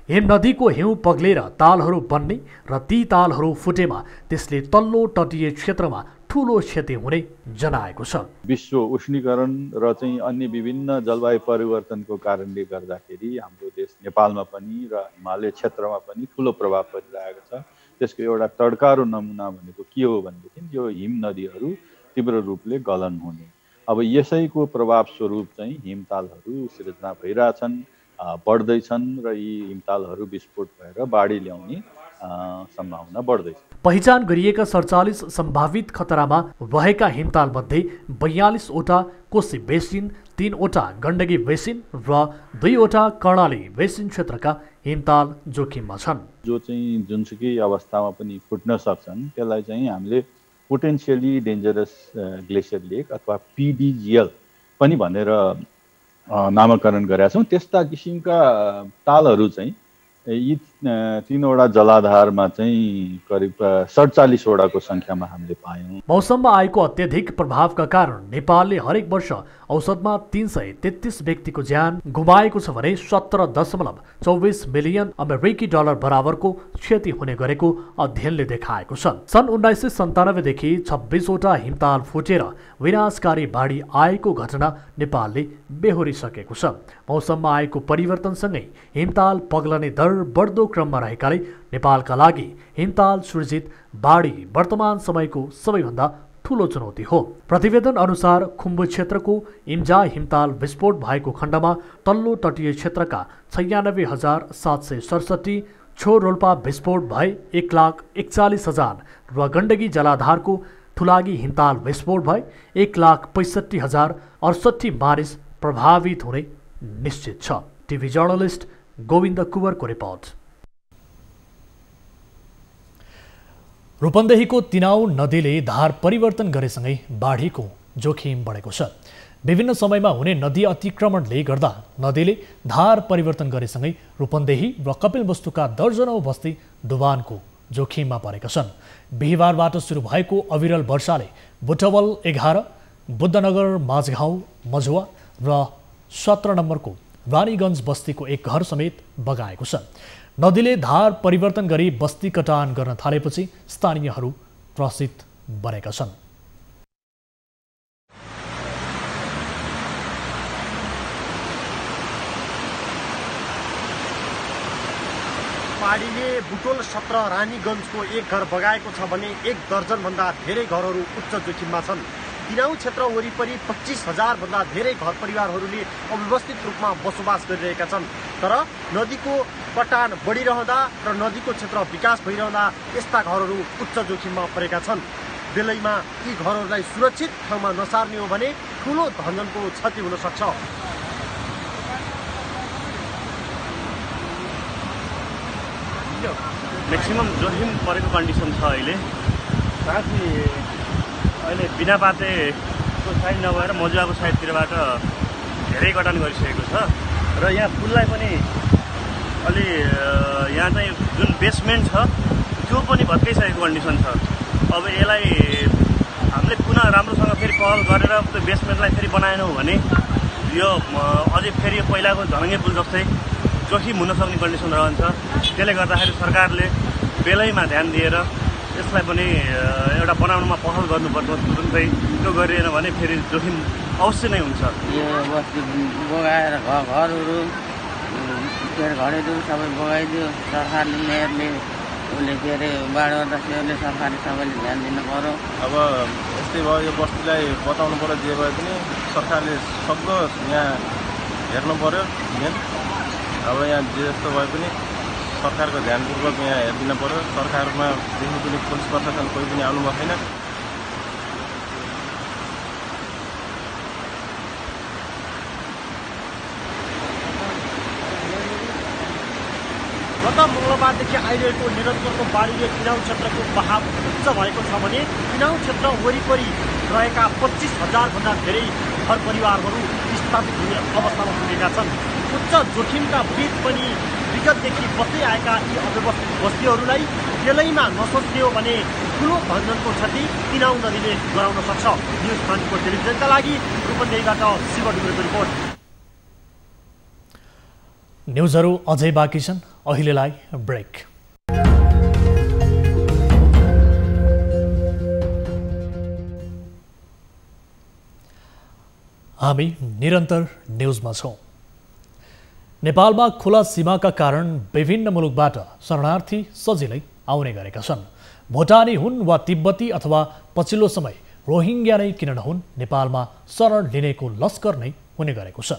A: हिम नदीको हिउँ पग्लेर तालहरू बन्ने र ती तालहरू फुटेमा त्यसले तल्लो तटीय क्षेत्रमा ठूलो क्षति हुने जनाएको छ।
C: विश्व उष्णीकरण र चाहिँ अन्य विभिन्न जलवायु परिवर्तनको कारणले गर्दाखेरि हाम्रो देश नेपालमा पनि र हिमालय क्षेत्रमा पनि ठूलो प्रभाव परिरहेको छ। त्यसको एउटा तड्कारो नमुना भनेको के हो भनेदेखि यो हिम नदीहरू तीव्र रूपले गलन हुने। अब यसैको प्रभाव स्वरूप चाहिँ हिमतालहरू सृजना भइरहेछन्, बढ्दैछन् र यी हिमतालहरू विस्फोट भएर बाढी ल्याउने सम्भावना बढ्दैछ।
A: पहिचान गरिएका 47 सम्भावित खतरामा रहेका हिमतालमध्ये 42 वटा कोशी बेसिन, 3 वटा गण्डकी बेसिन र 2 वटा कर्णाली बेसिन क्षेत्रका हिमताल जोखिममा छन्।
C: जो चाहिँ जुनसुकै अवस्थामा पनि फुट्न सक्छन् त्यसलाई चाहिँ हामीले पोटेन्सियली डेन्जरस ग्लेसियर लेक अथवा PDGL पनि भनेर नामाकरण गरेका छौँ। त्यस्ता किसिमका तालहरू चाहिँ यी 3 वटा जलाधारमा चाहिँ करिब 47 वटाको संख्यामा हामीले पायौँ।
A: मौसममा आएको अत्यधिक प्रभावका कारण नेपालले हरेक वर्ष औसतमा 333 व्यक्तिको ज्यान गुमाएको छ भने 17.24 मिलियन अमेरिकी डलर बराबरको क्षति हुने गरेको अध्ययनले देखाएको छ। सन् 1997 देखि 26 वटा हिमताल फुटेर विनाशकारी बाढी आएको घटना नेपालले बेहोरिसकेको छ। मौसममा आएको परिवर्तनसँगै हिमताल पग्लने दर बढ्दो क्रममा रहेकाले नेपालका लागि हिमताल सृजित बाढी वर्तमान समयको सबैभन्दा ठूलो चुनौती हो। प्रतिवेदन अनुसार खुम्बु क्षेत्रको इम्जा हिमताल विस्फोट भएको खण्डमा तल्लो तटीय क्षेत्रका 96,767, छो रोल्पा विस्फोट भए 1,41,000 र गण्डकी जलाधारको ठुलागी हिमताल विस्फोट भए 1,65,068 मानिस प्रभावित हुने निश्चित छ। टिभी जर्नलिस्ट गोविन्द कुवरको रिपोर्ट। रूपन्देहीको तिनाउ नदीले धार परिवर्तन गरेसँगै बाढीको जोखिम बढेको छ। विभिन्न समयमा हुने नदी अतिक्रमणले गर्दा नदीले धार परिवर्तन गरेसँगै रूपन्देही र कपिलवस्तुका दर्जनौं बस्ती डुबानको जोखिममा परेका छन्। बिहिबारबाट सुरु भएको अविरल वर्षाले बुटवल 11, बुद्धनगर, माझगाउँ, मझुवा र 17 नम्बरको रानीगञ्ज बस्तीको एक घर समेत बगाएको छ। नदीले धार परिवर्तन गरी बस्ती कटान गर्न थालेपछि स्थानीयहरू त्रसित बनेका छन्।
P: बाढीले बुटोल 17 रानीगञ्जको एक घर बगाएको छ भने 1 दर्जनभन्दा धेरै घरहरू उच्च जोखिममा छन्। तिनाउ क्षेत्र वरिपरि 25,000 भन्दा धेरै घर परिवारहरूले अव्यवस्थित रूपमा बसोबास गरिरहेका छन्। तर नदीको कटान बढिरहँदा र नदीको क्षेत्र विकास भइरहँदा यस्ता घरहरू उच्च जोखिममा परेका छन्। बेलैमा यी घरहरूलाई सुरक्षित ठाउँमा नसार्ने हो भने ठूलो धनजनको क्षति हुन सक्छ।
Q: म्याक्सिमम जोखिम परेको कन्डिसन छ अहिले। साथी अहिले बिना पातेको साइड नभएर मजुवाको साइडतिरबाट धेरै कटान गरिसकेको छ र यहाँ पुललाई पनि अलि यहाँ चाहिँ जुन बेसमेन्ट छ त्यो पनि भत्काइसकेको कन्डिसन छ। अब यसलाई हामीले पुनः राम्रोसँग फेरि पहल गरेर त्यो बेसमेन्टलाई फेरि बनाएनौँ भने यो अझै फेरि पहिलाको झलङ्गे पुल जस्तै जोखिम हुन सक्ने कन्डिसन रहन्छ। त्यसले गर्दाखेरि सरकारले बेलैमा ध्यान दिएर यसलाई पनि एउटा बनाउनमा पहल गर्नुपर्छ तुरुन्तै। त्यो गरिएन भने फेरि जोखिम अवश्य नै हुन्छ।
R: यो बस्ती बगाएर घरहरू घरेहरू सबै बगाइदियो सरकारले, मेयरले, उसले के अरे बाढ अध्यक्षले, सरकारले सबैले ध्यान दिनु पर्यो।
S: अब यस्तै भयो, यो बस्तीलाई बताउनु पर्यो। जे भए पनि सरकारले सक्दो यहाँ हेर्नु पर्यो। अब यहाँ जे जस्तो भए पनि सरकारको ध्यानपूर्वक यहाँ हेरिदिन पर्यो। सरकारमा देखि पनि पुलिस प्रशासन कोही पनि आउनुभएको छैन।
P: गत मङ्गलबारदेखि अहिलेको निरन्तरको बाढीले किनाउ क्षेत्रको बहाव उच्च भएको छ भने किनाउ क्षेत्र वरिपरि रहेका 25,000 भन्दा धेरै घर परिवारहरू विस्थापित हुने अवस्थामा पुगेका छन्। उच्च जोखिमका बीच पनि विगतदेखि बस्दै आएका यी अव्यवस्थित बस्तीहरूलाई त्यसैमा नसोचियो भने ठुलो धनजनको क्षति किनाउ नदीले गराउन सक्छ। न्युज 24 टेलिभिजनका लागि रूपन्देहीबाट शिव ढुङ्ग्रेको रिपोर्ट।
A: न्युजहरू अझै बाँकी छन्, अहिलेलाई ब्रेक। हामी निरन्तर न्युजमा छौँ। नेपालमा खुला सीमाका कारण विभिन्न मुलुकबाट शरणार्थी सजिलै आउने गरेका छन्। भुटानी हुन् वा तिब्बती अथवा पछिल्लो समय रोहिङ्ग्या नै किन नहुन्, नेपालमा शरण लिनेको लस्कर नै हुने गरेको छ।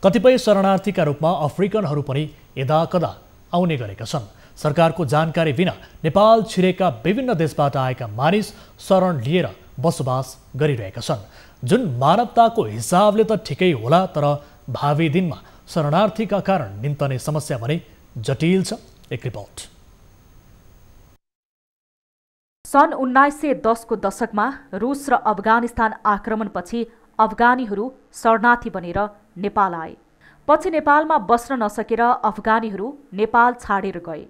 A: कतिपय शरणार्थीका रूपमा अफ्रिकनहरू पनि यदाकदा आउने गरेका छन्। सरकारको जानकारी बिना नेपाल छिरेका विभिन्न देशबाट आएका मानिस शरण लिएर बसोबास गरिरहेका छन्, जुन मानवताको हिसाबले त ठिकै होला, तर भावी दिनमा शरणार्थीका कारण निम्तने समस्या भने जटिल छ। एक रिपोर्ट।
T: सन् 1910 को दशकमा रुस र अफगानिस्तान आक्रमणपछि अफगानीहरू शरणार्थी बनेर नेपाल आए। पछि नेपालमा बस्न नसकेर अफगानीहरू नेपाल छाडेर गए।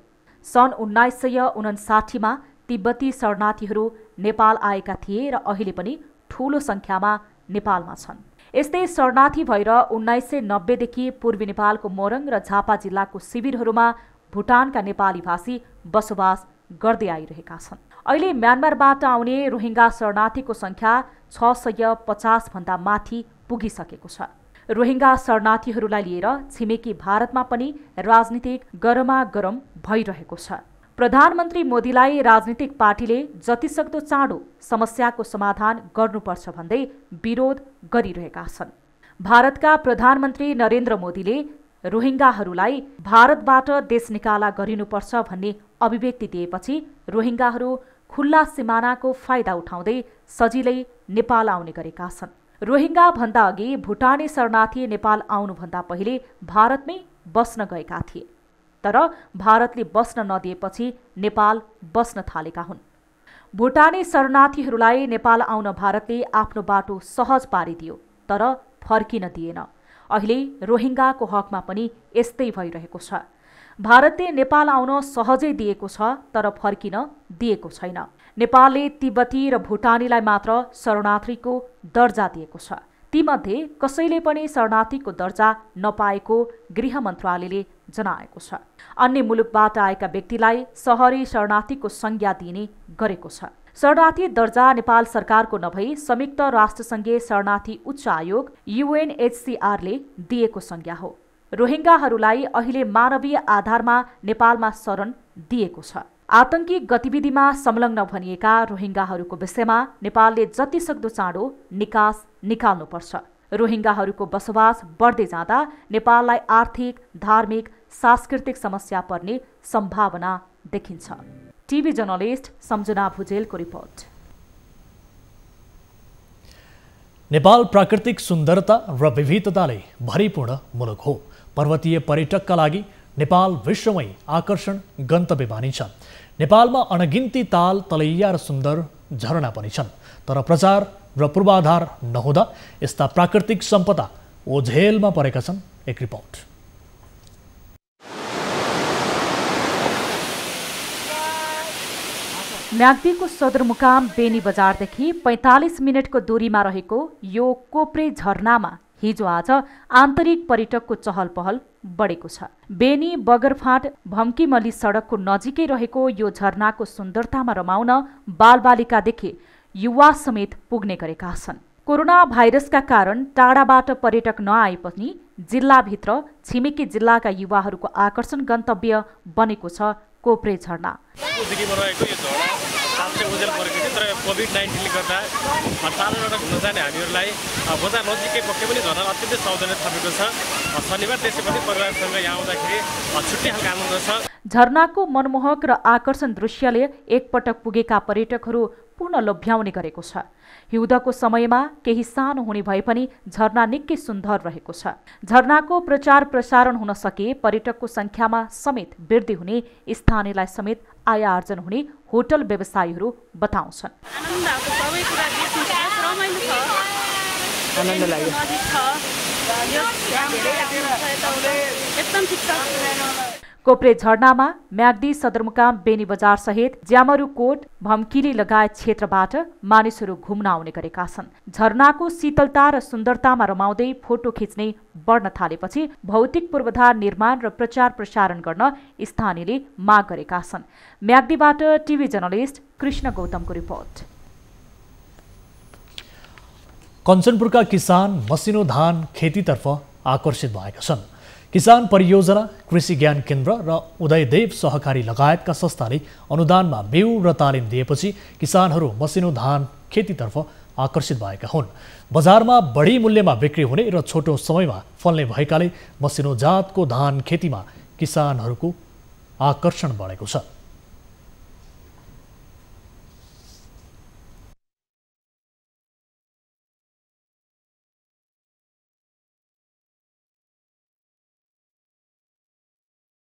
T: सन् 1959 मा तिब्बती शरणार्थीहरू नेपाल आएका थिए र अहिले पनि ठूलो संख्यामा नेपालमा छन्। यस्तै शरणार्थी भएर 1990 देखि पूर्वी नेपालको मोरङ र झापा जिल्लाको शिविरहरूमा भुटानका नेपाली भाषी बसोबास गर्दै आइरहेका छन्। अहिले म्यानमारबाट आउने रोहिङ्गा शरणार्थीको संख्या 650 भन्दा माथि पुगिसकेको छ। रोहिङ्गा शरणार्थीहरूलाई लिएर छिमेकी भारतमा पनि राजनीतिक गरमागरम भइरहेको छ। प्रधानमन्त्री मोदीलाई राजनीतिक पार्टीले जतिसक्दो चाँडो समस्याको समाधान गर्नुपर्छ भन्दै विरोध गरिरहेका छन्। भारतका प्रधानमन्त्री नरेन्द्र मोदीले रोहिङ्गाहरूलाई भारतबाट देश निकाला गरिनुपर्छ भन्ने अभिव्यक्ति दिएपछि रोहिङ्गाहरू खुल्ला सिमानाको फाइदा उठाउँदै सजिलै नेपाल आउने गरेका छन्। रोहिङ्गा भन्दा अघि भुटानी शरणार्थी नेपाल आउनुभन्दा पहिले भारतमै बस्न गएका थिए, तर भारतले बस्न नदिएपछि नेपाल बस्न थालेका हुन्। भुटानी शरणार्थीहरूलाई नेपाल आउन भारतले आफ्नो बाटो सहज पारिदियो, तर फर्किन दिएन। अहिले रोहिङ्गाको हकमा पनि यस्तै भइरहेको छ। भारतले नेपाल आउन सहजै दिएको छ, तर फर्किन दिएको छैन। नेपालले तिब्बती र भुटानीलाई मात्र शरणार्थीको दर्जा दिएको छ। तीमध्ये कसैले पनि शरणार्थीको दर्जा नपाएको गृह मन्त्रालयले जनाएको छ। अन्य मुलुकबाट आएका व्यक्तिलाई सहरी शरणार्थीको संज्ञा दिने गरेको छ। शरणार्थी दर्जा नेपाल सरकारको नभई संयुक्त राष्ट्रसङ्घीय शरणार्थी उच्च आयोग UNHCRले दिएको संज्ञा हो। रोहिङ्गाहरूलाई अहिले मानवीय आधारमा नेपालमा शरण दिएको छ। आतंकी गतिविधिमा संलग्न भनिएका रोहिङ्गाहरूको विषयमा नेपालले जतिसक्दो चाँडो निकास निकाल्नुपर्छ। रोहिङ्गाहरूको बसोबास बढ्दै जाँदा नेपाललाई आर्थिक, धार्मिक, सांस्कृतिक समस्या पर्ने सम्भावना देखिन्छ। टिभी जर्नलिस्ट सम्झना भुजेलको रिपोर्ट।
A: नेपाल प्राकृतिक सुन्दरता र विविधताले भरिपूर्ण मुलुक हो। पर्वतीय पर्यटकका लागि नेपाल विश्वमै आकर्षण गन्तव्य मानिन्छ। नेपालमा अनगिन्ती ताल, तलैया र सुन्दर झरना पनि छन्, तर प्रचार र पूर्वाधार नहुँदा यस्ता प्राकृतिक सम्पदा ओझेलमा परेका छन्। एक रिपोर्ट।
T: म्याग्दीको सदरमुकाम बेनी बजारदेखि 45 मिनटको दूरीमा रहेको यो कोप्रे झरनामा हिजो आज आन्तरिक पर्यटकको चहल पहल बढेको छ। बेनी बगरफाँट भम्कीमली सडकको नजिकै रहेको यो झरनाको सुन्दरतामा रमाउन बालबालिकादेखि युवा समेत पुग्ने गरेका छन्। कोरोना भाइरसका कारण टाढाबाट पर्यटक नआए पनि जिल्लाभित्र छिमेकी जिल्लाका युवाहरूको आकर्षण गन्तव्य बनेको छ कोप्रे झरना।
U: कोभिड-19ले गर्दा टाढाबाट घुम्न जाने हामीहरूलाई बजार नजिकै पक्कै पनि झरना अत्यन्तै सावधानी थपेको छ। शनिबार त्यसै पनि परिवारसँग यहाँ आउँदाखेरि छुट्टै खालको आनन्द छ।
T: झरनाको मनमोहक र आकर्षण दृश्यले एकपटक पुगेका पर्यटकहरू पूर्ण लोभ्याउने गरेको छ। हिउँदको समयमा केही सानो हुने भए पनि झरना निकै सुन्दर रहेको छ। झरनाको प्रचार प्रसारण हुन सके पर्यटकको संख्यामा समेत वृद्धि हुने, स्थानीयलाई समेत आय आर्जन हुने होटल व्यवसायीहरू बताउँछन्।
D: आनन्द लाग्यो।
T: कोप्रे झरनामा म्याग्दी सदरमुकाम बेनी बजार सहित ज्यामरुकोट भम्किली लगायत क्षेत्रबाट मानिसहरू घुम्न आउने गरेका छन्। झरनाको शीतलता र सुन्दरतामा रमाउँदै फोटो खिच्ने बढ्न थालेपछि भौतिक पूर्वाधार निर्माण र प्रचार प्रसारण गर्न स्थानीयले माग गरेका छन्। म्याग्दीबाट टिभी जर्नलिस्ट कृष्ण गौतमको रिपोर्ट।
A: कञ्चनपुरका किसान मसिनो धान खेतीतर्फ आकर्षित भएका छन्। किसान परियोजना, कृषि ज्ञान केन्द्र र उदयदेव सहकारी लगायतका संस्थाले अनुदानमा बिउ र तालिम दिएपछि किसानहरू मसिनो धान खेतीतर्फ आकर्षित भएका हुन्। बजारमा बढी मूल्यमा बिक्री हुने र छोटो समयमा फल्ने भएकाले मसिनो जातको धान खेतीमा किसानहरूको आकर्षण बढेको छ।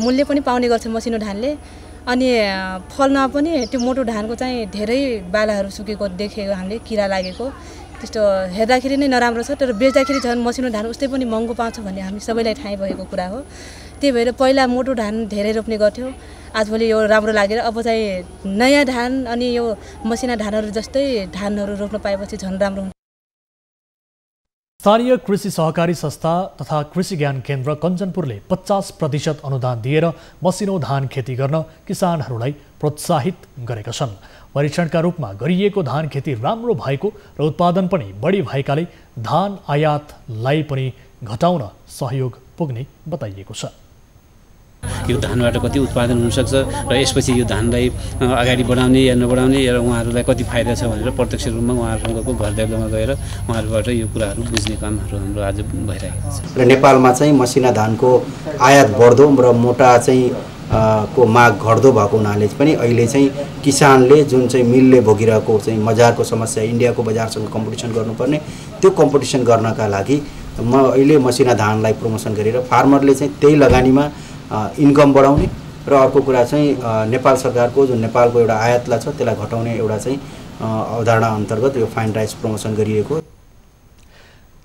V: मूल्य पनि पाउने गर्छ मसिनो धानले, अनि फलमा पनि त्यो मोटो धानको चाहिँ धेरै बालाहरू सुकेको देखेको हामीले, किरा लागेको त्यस्तो हेर्दाखेरि नै नराम्रो छ। तर बेच्दाखेरि झन् मसिनो धान उस्तै पनि महँगो पाउँछ भन्ने हामी सबैलाई थाहै भएको कुरा हो। त्यही भएर पहिला मोटो धान धेरै रोप्ने गर्थ्यो, आजभोलि यो राम्रो लागेर अब चाहिँ नयाँ धान अनि यो मसिना धानहरू जस्तै धानहरू रोप्न पाएपछि झन् राम्रो हुन्छ।
A: स्थानीय कृषि सहकारी संस्था तथा कृषि ज्ञान केन्द्र कञ्चनपुरले 50% अनुदान दिएर मसिनो धान खेती गर्न किसानहरूलाई प्रोत्साहित गरेका छन्। परीक्षणका रूपमा गरिएको धान खेती राम्रो भएको र उत्पादन पनि बढी भएकाले धान आयातलाई पनि घटाउन सहयोग पुग्ने बताइएको छ।
W: यो धानबाट कति उत्पादन हुनसक्छ र यसपछि यो धानलाई अगाडि बढाउने या नबढाउने र उहाँहरूलाई कति फाइदा छ भनेर प्रत्यक्ष रूपमा उहाँहरूको घर दैलोमा गएर उहाँहरूबाट यो कुराहरू बुझ्ने कामहरू हाम्रो आज भइरहेको छ।
X: र नेपालमा चाहिँ मसिना धानको आयात बढ्दो र मोटा चाहिँ को माग घट्दो भएको हुनाले पनि अहिले चाहिँ किसानले जुन चाहिँ मिलले भोगिरहेको चाहिँ बजारको समस्या, इन्डियाको बजारसँग कम्पिटिसन गर्नुपर्ने, त्यो कम्पिटिसन गर्नका लागि अहिले मसिना धानलाई प्रमोसन गरेर फार्मरले चाहिँ त्यही लगानीमा इन्कम बढाउने र अर्को कुरा चाहिँ नेपाल सरकारको जुन नेपालको एउटा आयातलाई छ त्यसलाई घटाउने एउटा चाहिँ अवधारणा अन्तर्गत यो फाइन राइस प्रमोसन गरिएको।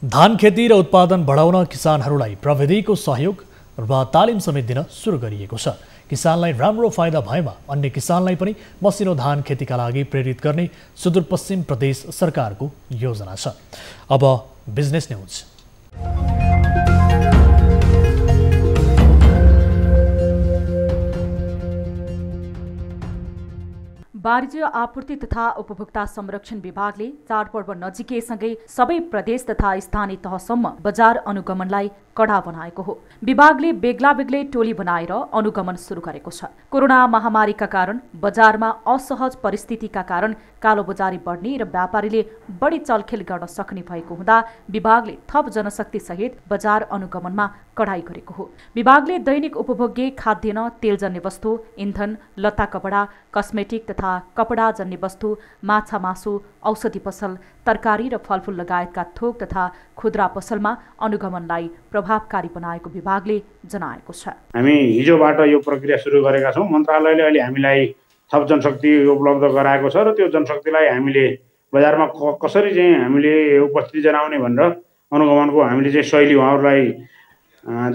A: धान खेती र उत्पादन बढाउन किसानहरूलाई प्रविधिको सहयोग र तालिम समेत दिन सुरु गरिएको छ। किसानलाई राम्रो फाइदा भएमा अन्य किसानलाई पनि मसिनो धान खेतीका लागि प्रेरित गर्ने सुदूरपश्चिम प्रदेश सरकारको योजना छ। अब बिजनेस न्युज।
T: वाणिज्य आपूर्ति तथा उपभोक्ता संरक्षण विभागले चाडपर्व नजिकैसँगै सबै प्रदेश तथा स्थानीय तहसम्म बजार अनुगमनलाई कडा बनाएको हो। विभागले बेग्ला बेग्लै टोली बनाएर अनुगमन सुरु गरेको छ। कोरोना महामारीका कारण बजारमा असहज परिस्थितिका कारण कालोबजारी बढ्ने र व्यापारीले बढी चलखेल गर्न सक्ने भएको हुँदा विभागले थप जनशक्ति सहित बजार अनुगमनमा कडाई गरेको हो। विभागले दैनिक उपभोग्य खाद्यान्न, तेलजन्य वस्तु, इन्धन, लत्ता कपडा, कस्मेटिक तथा कपडाजन्य वस्तु, माछा मासु, औषधि पसल, तरकारी र फलफूल लगायतका थोक तथा खुद्रा पसलमा अनुगमनलाई प्रभावकारी बनाएको विभागले जनाएको छ।
Y: हामी हिजोबाट यो प्रक्रिया सुरु गरेका छौँ। मन्त्रालयले अहिले हामीलाई थप जनशक्ति उपलब्ध गराएको छ र त्यो जनशक्तिलाई हामीले बजारमा कसरी चाहिँ हामीले उपस्थिति जनाउने भनेर अनुगमनको हामीले चाहिँ शैली उहाँहरूलाई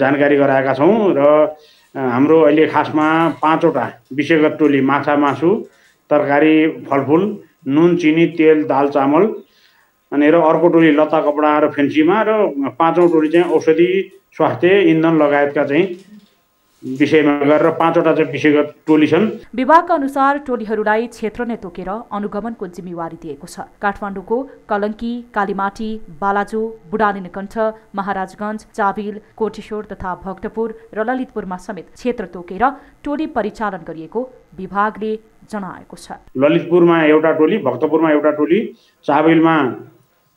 Y: जानकारी गराएका छौँ। र हाम्रो अहिले खासमा 5वटा विषयगत टोली माछा मासु, तरकारी, फलफूल, नुन, चिनी, तेल, दाल, चामल, अनि र अर्को टोली लत्ता कपडा र फेन्सीमा, र 5औं टोली चाहिँ औषधि, स्वास्थ्य, इन्धन लगायतका चाहिँ विषयमा गरेर 5वटा चाहिँ विषयगत टोली छन्।
T: विभागका अनुसार टोलीहरूलाई क्षेत्र नै तोकेर अनुगमनको जिम्मेवारी दिएको छ। काठमाडौँको कलङ्की, कालीमाटी, बालाजु, बुढानीलकण्ठ, महाराजगञ्ज, चाबिल, कोटेश्वर तथा भक्तपुर र ललितपुरमा समेत क्षेत्र तोकेर टोली परिचालन गरिएको विभागले जनाएको छ।
Y: ललितपुरमा एउटा टोली, भक्तपुरमा एउटा टोली, चाबिलमा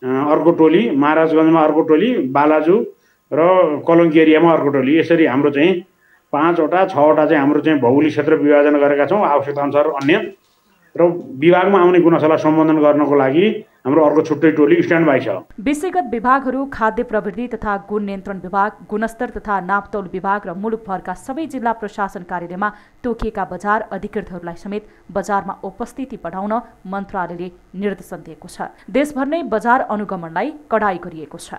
Y: अर्को टोली, महाराजगञ्जमा अर्को टोली, बालाजु र कलङ्की एरियामा अर्को टोली, यसरी हाम्रो चाहिँ 5वटा 6वटा चाहिँ हाम्रो चाहिँ भौगोलिक क्षेत्र विभाजन गरेका छौँ आवश्यकताअनुसार अन्य, र विभागमा आउने गुनासोलाई सम्बोधन गर्नको लागि हाम्रो अर्को छुट्टै टोली स्ट्यान्ड बाई छ।
T: विषयगत विभागहरू खाद्य प्रविधि तथा गुण नियन्त्रण विभाग, गुणस्तर तथा नापतौल विभाग र मुलुकभरका सबै जिल्ला प्रशासन कार्यालयमा तोकिएका बजार अधिकृतहरूलाई समेत बजारमा उपस्थिति बढाउन मन्त्रालयले निर्देशन दिएको छ। देशभर नै बजार अनुगमनलाई कडाई गरिएको छ।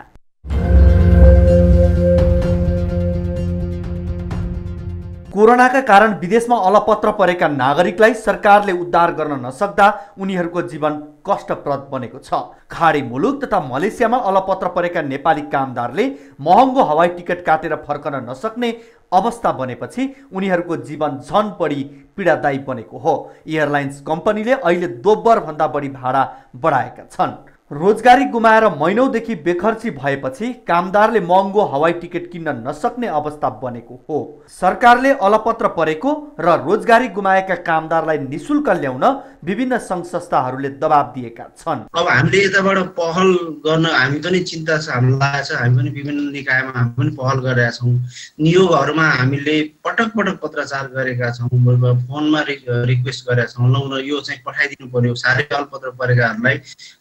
D: कोरोनाका कारण विदेशमा अलपत्र परेका नागरिकलाई सरकारले उद्धार गर्न नसक्दा उनीहरूको जीवन कष्टप्रद बनेको छ। खाडी मुलुक तथा मलेसियामा अलपत्र परेका नेपाली कामदारले महँगो हवाई टिकट काटेर फर्कन नसक्ने अवस्था बनेपछि उनीहरूको जीवन झन बढी पीडादायी बनेको हो। एयरलाइन्स कम्पनीले अहिले दोब्बर भन्दा बढी भाडा बढाएका छन्। रोजगारी गुमाएर महिनौदेखि बेखर्ची भएपछि कामदारले महँगो हवाई टिकट किन्न नसक्ने अवस्था बनेको हो। सरकारले अलपत्र परेको र रोजगारी गुमाएका कामदारलाई निशुल्क ल्याउन विभिन्न सङ्घ संस्थाहरूले दबाब दिएका छन्।
E: अब हामीले यताबाट पहल गर्न हामी पनि चिन्ता छ, हामीलाई छ, हामी पनि विभिन्न निकायमा हामी पनि पहल गरेका छौँ। नियोगहरूमा हामीले पटक पटक पत्रचार गरेका छौँ, फोनमा रिक्वेस्ट गरेका छौँ, ल यो चाहिँ पठाइदिनु पर्यो, साह्रै अलपत्र परेकाहरूलाई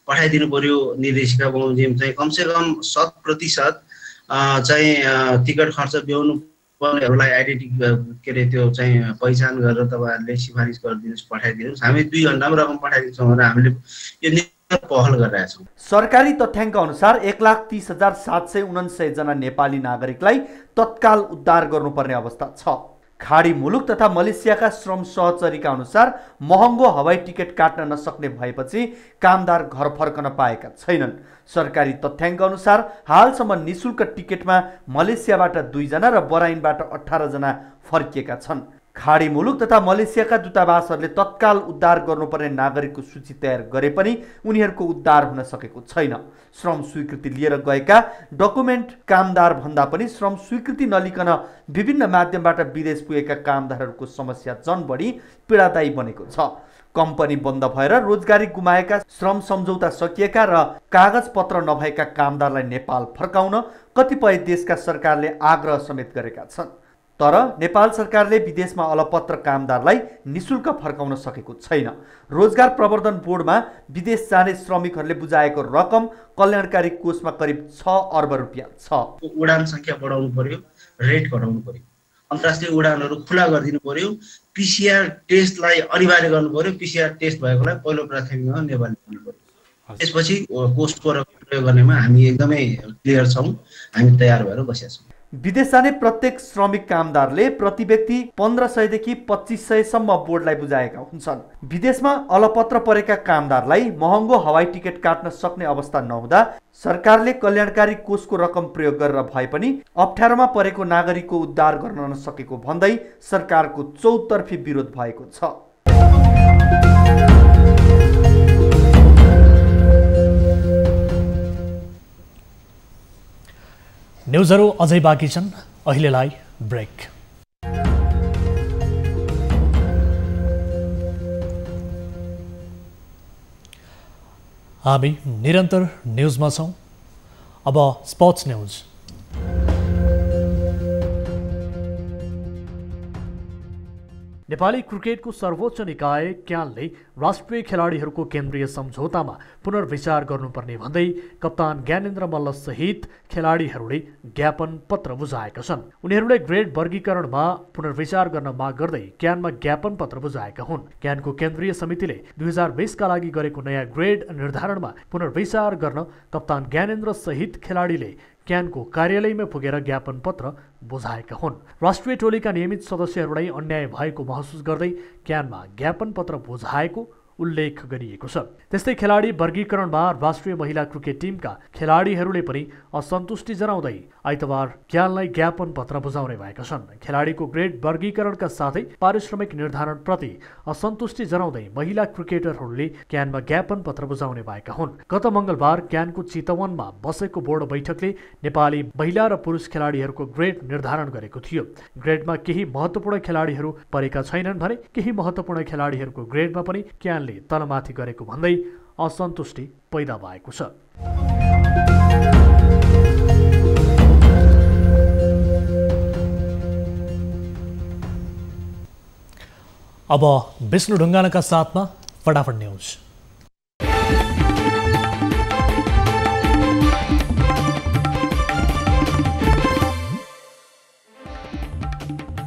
E: पठाइदिनु पर्यो। निर्देशिका बमोजिम चाहिँ कमसेकम 100% चाहिँ टिकट खर्च ब्याउनु पर्नेहरूलाई आइडेन्टिटी के अरे त्यो चाहिँ पहिचान गरेर तपाईँहरूले सिफारिस गरिदिनुहोस्, पठाइदिनुहोस्। हामी 2 घण्टामा रकम पठाइदिन्छौँ भनेर हामीले यो पहल गरिरहेका छौँ।
D: सरकारी तथ्याङ्क अनुसार 1,30,799 जना नेपाली नागरिकलाई तत्काल उद्धार गर्नुपर्ने अवस्था छ। खाडी मुलुक तथा मलेसियाका श्रम सहचरीका अनुसार महँगो हवाई टिकट काट्न नसक्ने भएपछि कामदार घर फर्कन पाएका छैनन्। सरकारी तथ्याङ्क अनुसार हालसम्म निशुल्क टिकटमा मलेसियाबाट 2 जना र बराइनबाट 18 जना फर्किएका छन्। खाडी मुलुक तथा मलेसियाका दूतावासहरूले तत्काल उद्धार गर्नुपर्ने नागरिकको सूची तयार गरे पनि उनीहरूको उद्धार हुन सकेको छैन। श्रम स्वीकृति लिएर गएका डकुमेन्ट कामदार भन्दा पनि श्रम स्वीकृति नलिकन विभिन्न माध्यमबाट विदेश पुगेका कामदारहरूको समस्या झन बढी पीडादायी बनेको छ। कम्पनी बन्द भएर रोजगारी गुमाएका, श्रम सम्झौता सकिएका र कागजपत्र नभएका कामदारलाई नेपाल फर्काउन कतिपय देशका सरकारले आग्रह समेत गरेका छन्। तर नेपाल सरकारले विदेशमा अलपत्र कामदारलाई निशुल्क फर्काउन सकेको छैन। रोजगार प्रवर्धन बोर्डमा विदेश जाने श्रमिकहरूले बुझाएको रकम कल्याणकारी कोषमा करिब 6 अर्ब रुपियाँ छ।
E: उडान संख्या बढाउनु पर्यो, रेट घटाउनु पर्यो, अन्तर्राष्ट्रिय उडानहरू खुला गरिदिनु पर्यो, पीसीआर टेस्टलाई अनिवार्य गर्नु पर्यो। पीसीआर टेस्ट भएकोलाई पहिलो प्राथमिकतामा नेपालले दिनु पर्यो। त्यसपछि कोषको रकम प्रयोग गर्नेमा हामी एकदमै क्लियर छौँ, हामी तयार भएर बसेका छौँ।
D: विदेश जाने प्रत्येक श्रमिक कामदारले प्रति व्यक्ति 1500 देखि 2500 सम्म बोर्डलाई बुझाएका हुन्छन्। विदेशमा अलपत्र परेका कामदारलाई महँगो हवाई टिकट काट्न सक्ने अवस्था नहुँदा सरकारले कल्याणकारी कोषको रकम प्रयोग गरेर भए पनि अप्ठ्यारोमा परेको नागरिकको उद्धार गर्न नसकेको भन्दै सरकारको चौतर्फी विरोध भएको छ।
A: न्युजहरू अझै बाँकी छन्, अहिलेलाई ब्रेक। हामी निरन्तर न्युजमा छौँ। अब स्पोर्ट्स न्युज। नेपाली क्रिकेटको सर्वोच्च निकाय क्यानले राष्ट्रिय खेलाडीहरूको केन्द्रीय सम्झौतामा पुनर्विचार गर्नुपर्ने भन्दै कप्तान ज्ञानेन्द्र मल्ल सहित खेलाडीहरूले ज्ञापन पत्र बुझाएका छन्। उनीहरूले ग्रेड वर्गीकरणमा पुनर्विचार गर्न माग गर्दै क्यानमा ज्ञापन पत्र बुझाएका हुन्। क्यानको केन्द्रीय समितिले 2020 का लागि गरेको नयाँ ग्रेड निर्धारणमा पुनर्विचार गर्न कप्तान ज्ञानेन्द्र सहित खेलाडीले क्यानको कार्यालयमा पुगेर ज्ञापन पत्र बुझाएका हुन्। राष्ट्रिय टोलीका नियमित सदस्यहरूलाई अन्याय भएको महसुस गर्दै क्यानमा ज्ञापन पत्र बुझाएको उल्लेख गरिएको छ। त्यस्तै खेलाडी वर्गीकरणमा राष्ट्रिय महिला क्रिकेट टिमका खेलाडीहरूले पनि असन्तुष्टि जनाउँदै आइतबार क्यानलाई ज्ञापन पत्र बुझाउने भएका छन्। खेलाडीको ग्रेड वर्गीकरणका साथै पारिश्रमिक निर्धारणप्रति असन्तुष्टि जनाउँदै महिला क्रिकेटरहरूले क्यानमा ज्ञापन पत्र बुझाउने भएका हुन्। गत मङ्गलबार क्यानको चितवनमा बसेको बोर्ड बैठकले नेपाली महिला र पुरुष खेलाडीहरूको ग्रेड निर्धारण गरेको थियो। ग्रेडमा केही महत्त्वपूर्ण खेलाडीहरू परेका छैनन् भने केही महत्त्वपूर्ण खेलाडीहरूको ग्रेडमा पनि क्यानले तलमाथि गरेको भन्दै असन्तुष्टि पैदा भएको छ। अब विष्णु ढुङ्गानाका साथमा फटाफट न्यूज।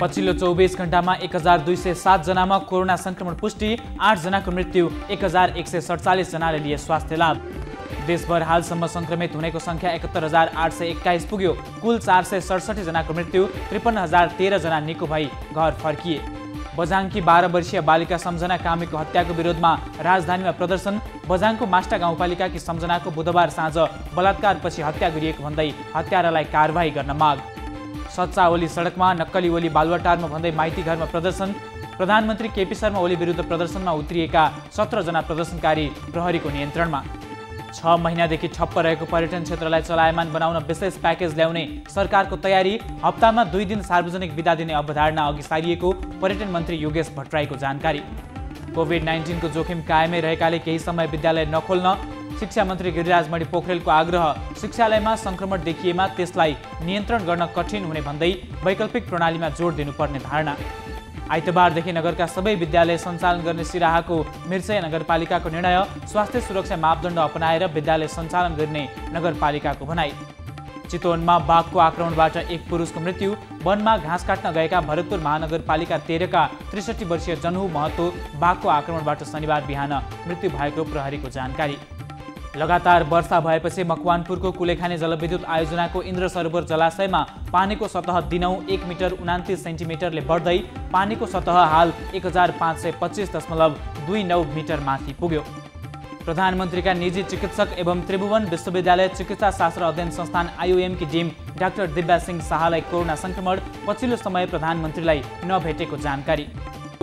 F: पछिल्लो 24 घण्टामा 1207 जनामा कोरोना संक्रमण पुष्टि, 8 जनाको मृत्यु, 1147 जनाले लिए स्वास्थ्य लाभ। देशभर हालसम्म संक्रमित हुनेको संख्या 71,821 पुग्यो। कुल 467 जनाको मृत्यु, 53,013 जना निको भई घर फर्किए। बझाङकी 12 वर्षीय बालिका सम्झना कामीको हत्याको विरोधमा राजधानीमा प्रदर्शन। बझाङको मास्टा गाउँपालिकाकी सम्झनाको बुधबार साँझ बलात्कारपछि हत्या गरिएको भन्दै हत्यारालाई कारबाही गर्न माग। सच्चा ओली सडकमा, नक्कली ओली बालुवाटारमा भन्दै माइती घरमा प्रदर्शन। प्रधानमन्त्री केपी शर्मा ओली विरुद्ध प्रदर्शनमा उत्रिएका 17 जना प्रदर्शनकारी प्रहरीको नियन्त्रणमा। 6 महिनादेखि ठप्प रहेको पर्यटन क्षेत्रलाई चलायमान बनाउन विशेष प्याकेज ल्याउने सरकारको तयारी। हप्तामा 2 दिन सार्वजनिक बिदा दिने अवधारणा अघि सारिएको पर्यटन मन्त्री योगेश भट्टराईको जानकारी। कोभिड-19 को जोखिम कायमै रहेकाले केही समय विद्यालय नखोल्न शिक्षा मन्त्री गिरिराजमणि पोखरेलको आग्रह। शिक्षालयमा संक्रमण देखिएमा त्यसलाई नियन्त्रण गर्न कठिन हुने भन्दै वैकल्पिक प्रणालीमा जोड दिनुपर्ने धारणा। आइतबारदेखि नगरका सबै विद्यालय सञ्चालन गर्ने सिराहाको मिर्सय नगरपालिकाको निर्णय। स्वास्थ्य सुरक्षा मापदण्ड अपनाएर विद्यालय सञ्चालन गर्ने नगरपालिकाको भनाई। चितवनमा बाघको आक्रमणबाट एक पुरुषको मृत्यु। वनमा घाँस काट्न गएका भरतपुर महानगरपालिका 13 का 63 वर्षीय जनहु महतो बाघको आक्रमणबाट शनिबार बिहान मृत्यु भएको प्रहरीको जानकारी। लगातार वर्षा भएपछि मकवानपुरको कुलेखानी जलविद्युत आयोजनाको इन्द्र सरोवर जलाशयमा पानीको सतह दिनौं 1 मिटर 29 सेन्टिमिटरले बढ्दै पानीको सतह हाल 1525.29 मिटर माथि पुग्यो। प्रधानमन्त्रीका निजी चिकित्सक एवं त्रिभुवन विश्वविद्यालय चिकित्सा शास्त्र अध्ययन संस्थान IOM की डिम डाक्टर दिव्या सिंह शाहलाई कोरोना संक्रमण। पछिल्लो समय प्रधानमन्त्रीलाई नभेटेको जानकारी।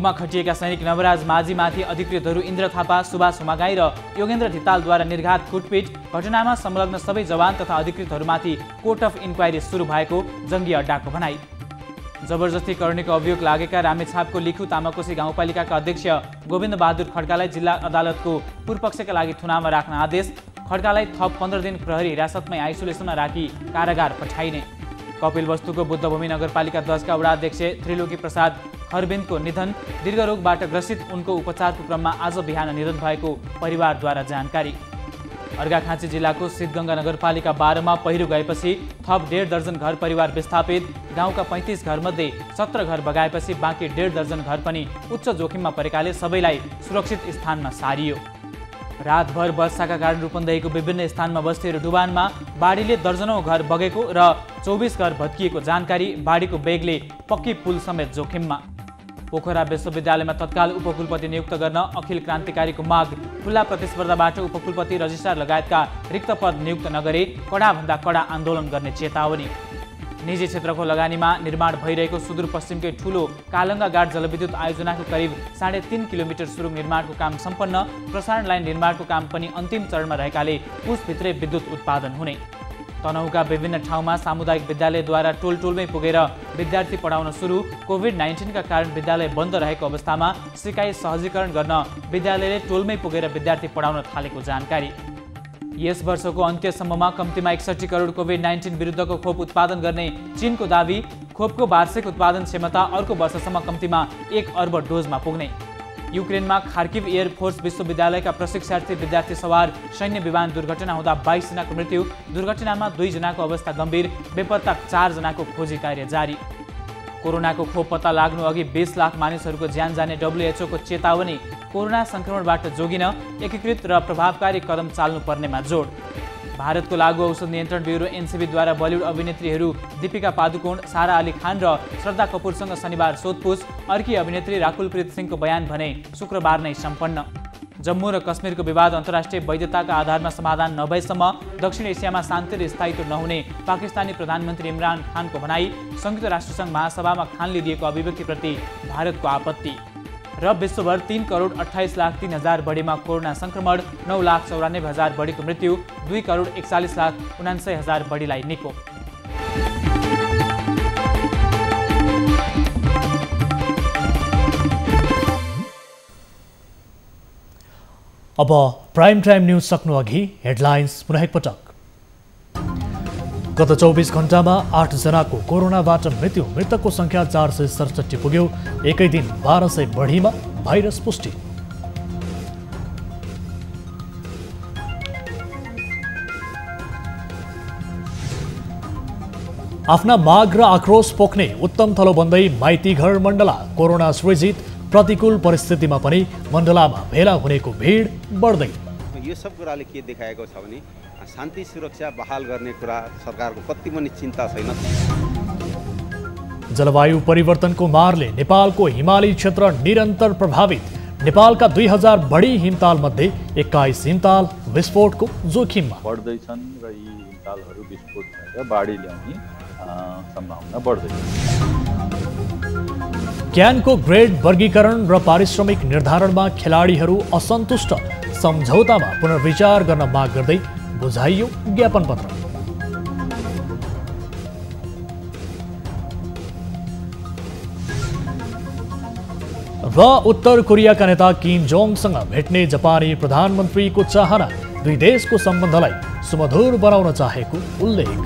F: मा खटिएका सैनिक नवराज माझीमाथि अधिकृतहरू इन्द्र थापा, सुभाष हुमागाई र योगेन्द्र धितालद्वारा निर्घात कुटपिट। घटनामा संलग्न सबै जवान तथा अधिकृतहरूमाथि कोर्ट अफ इन्क्वायरी सुरु भएको जङ्गी अड्डाको भनाई। जबरजस्ती गर्नेको अभियोग लागेका रामेछापको लिखु तामाकोसी गाउँपालिकाका अध्यक्ष गोविन्द बहादुर खड्कालाई जिल्ला अदालतको पूर्वपक्षका लागि थुनामा राख्न आदेश। खड्कालाई थप 15 दिन प्रहरी हिरासतमै आइसोलेसनमा राखी कारागार पठाइने। कपिलवस्तुको बुद्धभूमि नगरपालिका 10 का वडा अध्यक्ष त्रिलोकी प्रसाद खरबिन्दको निधन। दीर्घरोगबाट ग्रसित उनको उपचारको क्रममा आज बिहान निधन भएको परिवारद्वारा जानकारी। अर्घाखाँची जिल्लाको सिद्धगङ्गा नगरपालिका 12 मा पहिरो गएपछि थप 1.5 दर्जन घर परिवार विस्थापित। गाउँका 35 घरमध्ये 17 घर बगाएपछि बाँकी 1.5 दर्जन घर पनि उच्च जोखिममा परेकाले सबैलाई सुरक्षित स्थानमा सारियो। रातभर वर्षाका कारण रूपन्देहीको विभिन्न स्थानमा बस्तीहरू डुबानमा। बाढीले दर्जनौं घर बगेको र 24 घर भत्किएको जानकारी। बाढीको वेगले पक्की पुल समेत जोखिममा। पोखरा विश्वविद्यालयमा तत्काल उपकुलपति नियुक्त गर्न अखिल क्रान्तिकारीको माग। खुल्ला प्रतिस्पर्धाबाट उपकुलपति रजिस्ट्रार लगायतका रिक्त पद नियुक्त नगरे कडाभन्दा कडा आन्दोलन गर्ने चेतावनी। निजी क्षेत्रको लगानीमा निर्माण भइरहेको सुदूरपश्चिमकै ठूलो कालङ्गा घाट जलविद्युत आयोजनाको करिब 3.5 किलोमिटर सुरुङ निर्माणको काम सम्पन्न। प्रसारण लाइन निर्माणको काम पनि अन्तिम चरणमा रहेकाले पुसभित्रै विद्युत उत्पादन हुने। तनहुका विभिन्न ठाउँमा सामुदायिक विद्यालयद्वारा टोलमै पुगेर विद्यार्थी पढाउन सुरु। कोभिड-19 का कारण विद्यालय बन्द रहेको अवस्थामा सिकाइ सहजीकरण गर्न विद्यालयले टोलमै पुगेर विद्यार्थी पढाउन थालेको जानकारी। यस वर्षको अन्त्यसम्ममा कम्तीमा 61 करोड कोभिड-19 विरुद्धको खोप उत्पादन गर्ने चीनको दावी। खोपको वार्षिक उत्पादन क्षमता अर्को वर्षसम्म कम्तीमा 1 अर्ब डोजमा पुग्ने। युक्रेनमा खार्किभ एयरफोर्स विश्वविद्यालयका प्रशिक्षार्थी विद्यार्थी सवार सैन्य विमान दुर्घटना हुँदा 22 जनाको मृत्यु। दुर्घटनामा 2 जनाको अवस्था गम्भीर। बेपत्ता 4 जनाको खोजी कार्य जारी। कोरोनाको खोप पत्ता लाग्नु अघि 20 लाख मानिसहरूको ज्यान जाने WHO को चेतावनी। कोरोना संक्रमणबाट जोगिन एकीकृत र प्रभावकारी कदम चाल्नुपर्नेमा जोड। भारतको लागु औषध नियन्त्रण ब्युरो NCBद्वारा बलिउड अभिनेत्रीहरू दीपिका पादुकोण, सारा अली खान र श्रद्धा कपुरसँग शनिबार सोधपुछ। अर्की अभिनेत्री राकुलप्रीत सिंहको बयान भने शुक्रबार नै सम्पन्न। जम्मू र कश्मीरको विवाद अन्तर्राष्ट्रिय वैधताका आधारमा समाधान नभएसम्म दक्षिण एसियामा शान्ति र स्थायित्व नहुने पाकिस्तानी प्रधानमन्त्री इमरान खानको भनाई। संयुक्त राष्ट्रसङ्घ महासभामा खानले दिएको अभिव्यक्तिप्रति भारतको आपत्ति। र विश्वभर 3 करोड 28 लाख 3 हजार बढीमा कोरोना संक्रमण। 9 लाख 94 हजार बढीको मृत्यु। 2 करोड 41 लाख 79 हजार बढीलाई निको।
A: अब प्राइम टाइम न्यूज सक्नु अघि हेडलाइन्स पुनः एकपटक। गत 24 घण्टामा 8 जनाको कोरोनाबाट मृत्यु। मृतकको संख्या 467 पुग्यो। एकै दिन 1200 बढीमा भाइरस पुष्टि। आफ्ना माग र आक्रोश पोख्ने उत्तम थलो बन्दै माइतीघर मण्डला। कोरोना सृजित प्रतिकूल परिस्थितिमा पनि मण्डलामा भेला हुनेको भिड बढ्दै।
B: यो सब कुराले के देखाएको छ भने शान्ति सुरक्षा बहाल गर्ने कुरा सरकारको कति पनि चिन्ता छैन।
A: जलवायु परिवर्तनको मारले नेपालको हिमाली क्षेत्र निरन्तर प्रभावित। नेपालका 2000 बढी हिमताल मध्ये 21 हिमताल विस्फोटको जोखिममा
C: बढ्दैछन् र यी हिमतालहरू विस्फोट भएर बाढी ल्याउने सम्भावना बढ्दैछ।
A: क्यानको ग्रेड वर्गीकरण र पारिश्रमिक निर्धारणमा खेलाडीहरू असन्तुष्ट। सम्झौतामा पुनर्विचार गर्न माग गर्दै बुझाइयो ज्ञापन पत्र। र उत्तर कोरियाका नेता किम जोङसँग भेट्ने जापानी प्रधानमन्त्रीको चाहना। दुई देशको सम्बन्धलाई सुमधुर बनाउन चाहेको उल्लेख।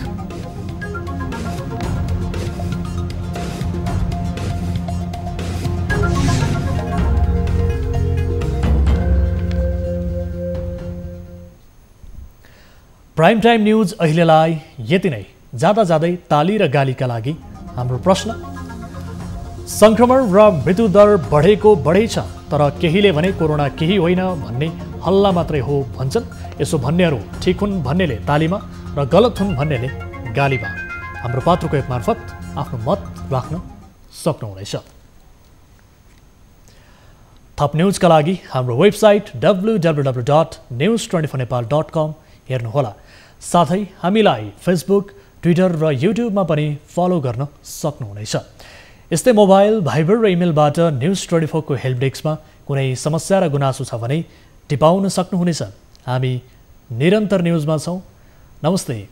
A: प्राइम टाइम न्यूज अहिलेलाई यति नै। जाँदा जाँदै ताली र गालीका लागि हाम्रो प्रश्न, संक्रमण र मृत्यु दर बढेको बढै छ, तर केहीले भने कोरोना केही होइन भन्ने हल्ला मात्रै हो भन्छन्। यसो भन्नेहरू ठिक हुन् भन्नेले तालीमा र गलत हुन् भन्नेले गालीमा। हाम्रो पात्रको एक मार्फत आफ्नो मत राख्न सक्नुहुनेछ। थप न्युजका लागि हाम्रो वेबसाइट www.news24nepal.com हेर्नुहोला। साथै हामीलाई फेसबुक, ट्विटर र युट्युबमा पनि फलो गर्न सक्नुहुनेछ। यस्तै मोबाइल, भाइबर र इमेलबाट न्युज 24 को हेल्प डेस्कमा कुनै समस्या र गुनासो छ भने टिपाउन सक्नुहुनेछ। हामी निरन्तर न्युजमा छौँ। नमस्ते।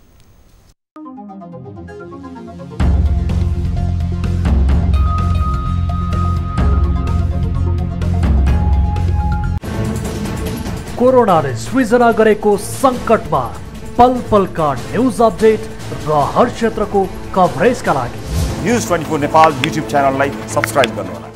A: कोरोनाले सृजना गरेको सङ्कटमा पल पलका न्युज अपडेट र हर क्षेत्रको कभरेजका लागि
G: न्युज 24 नेपाल युट्युब च्यानललाई सब्स्क्राइब गर्नुहोला।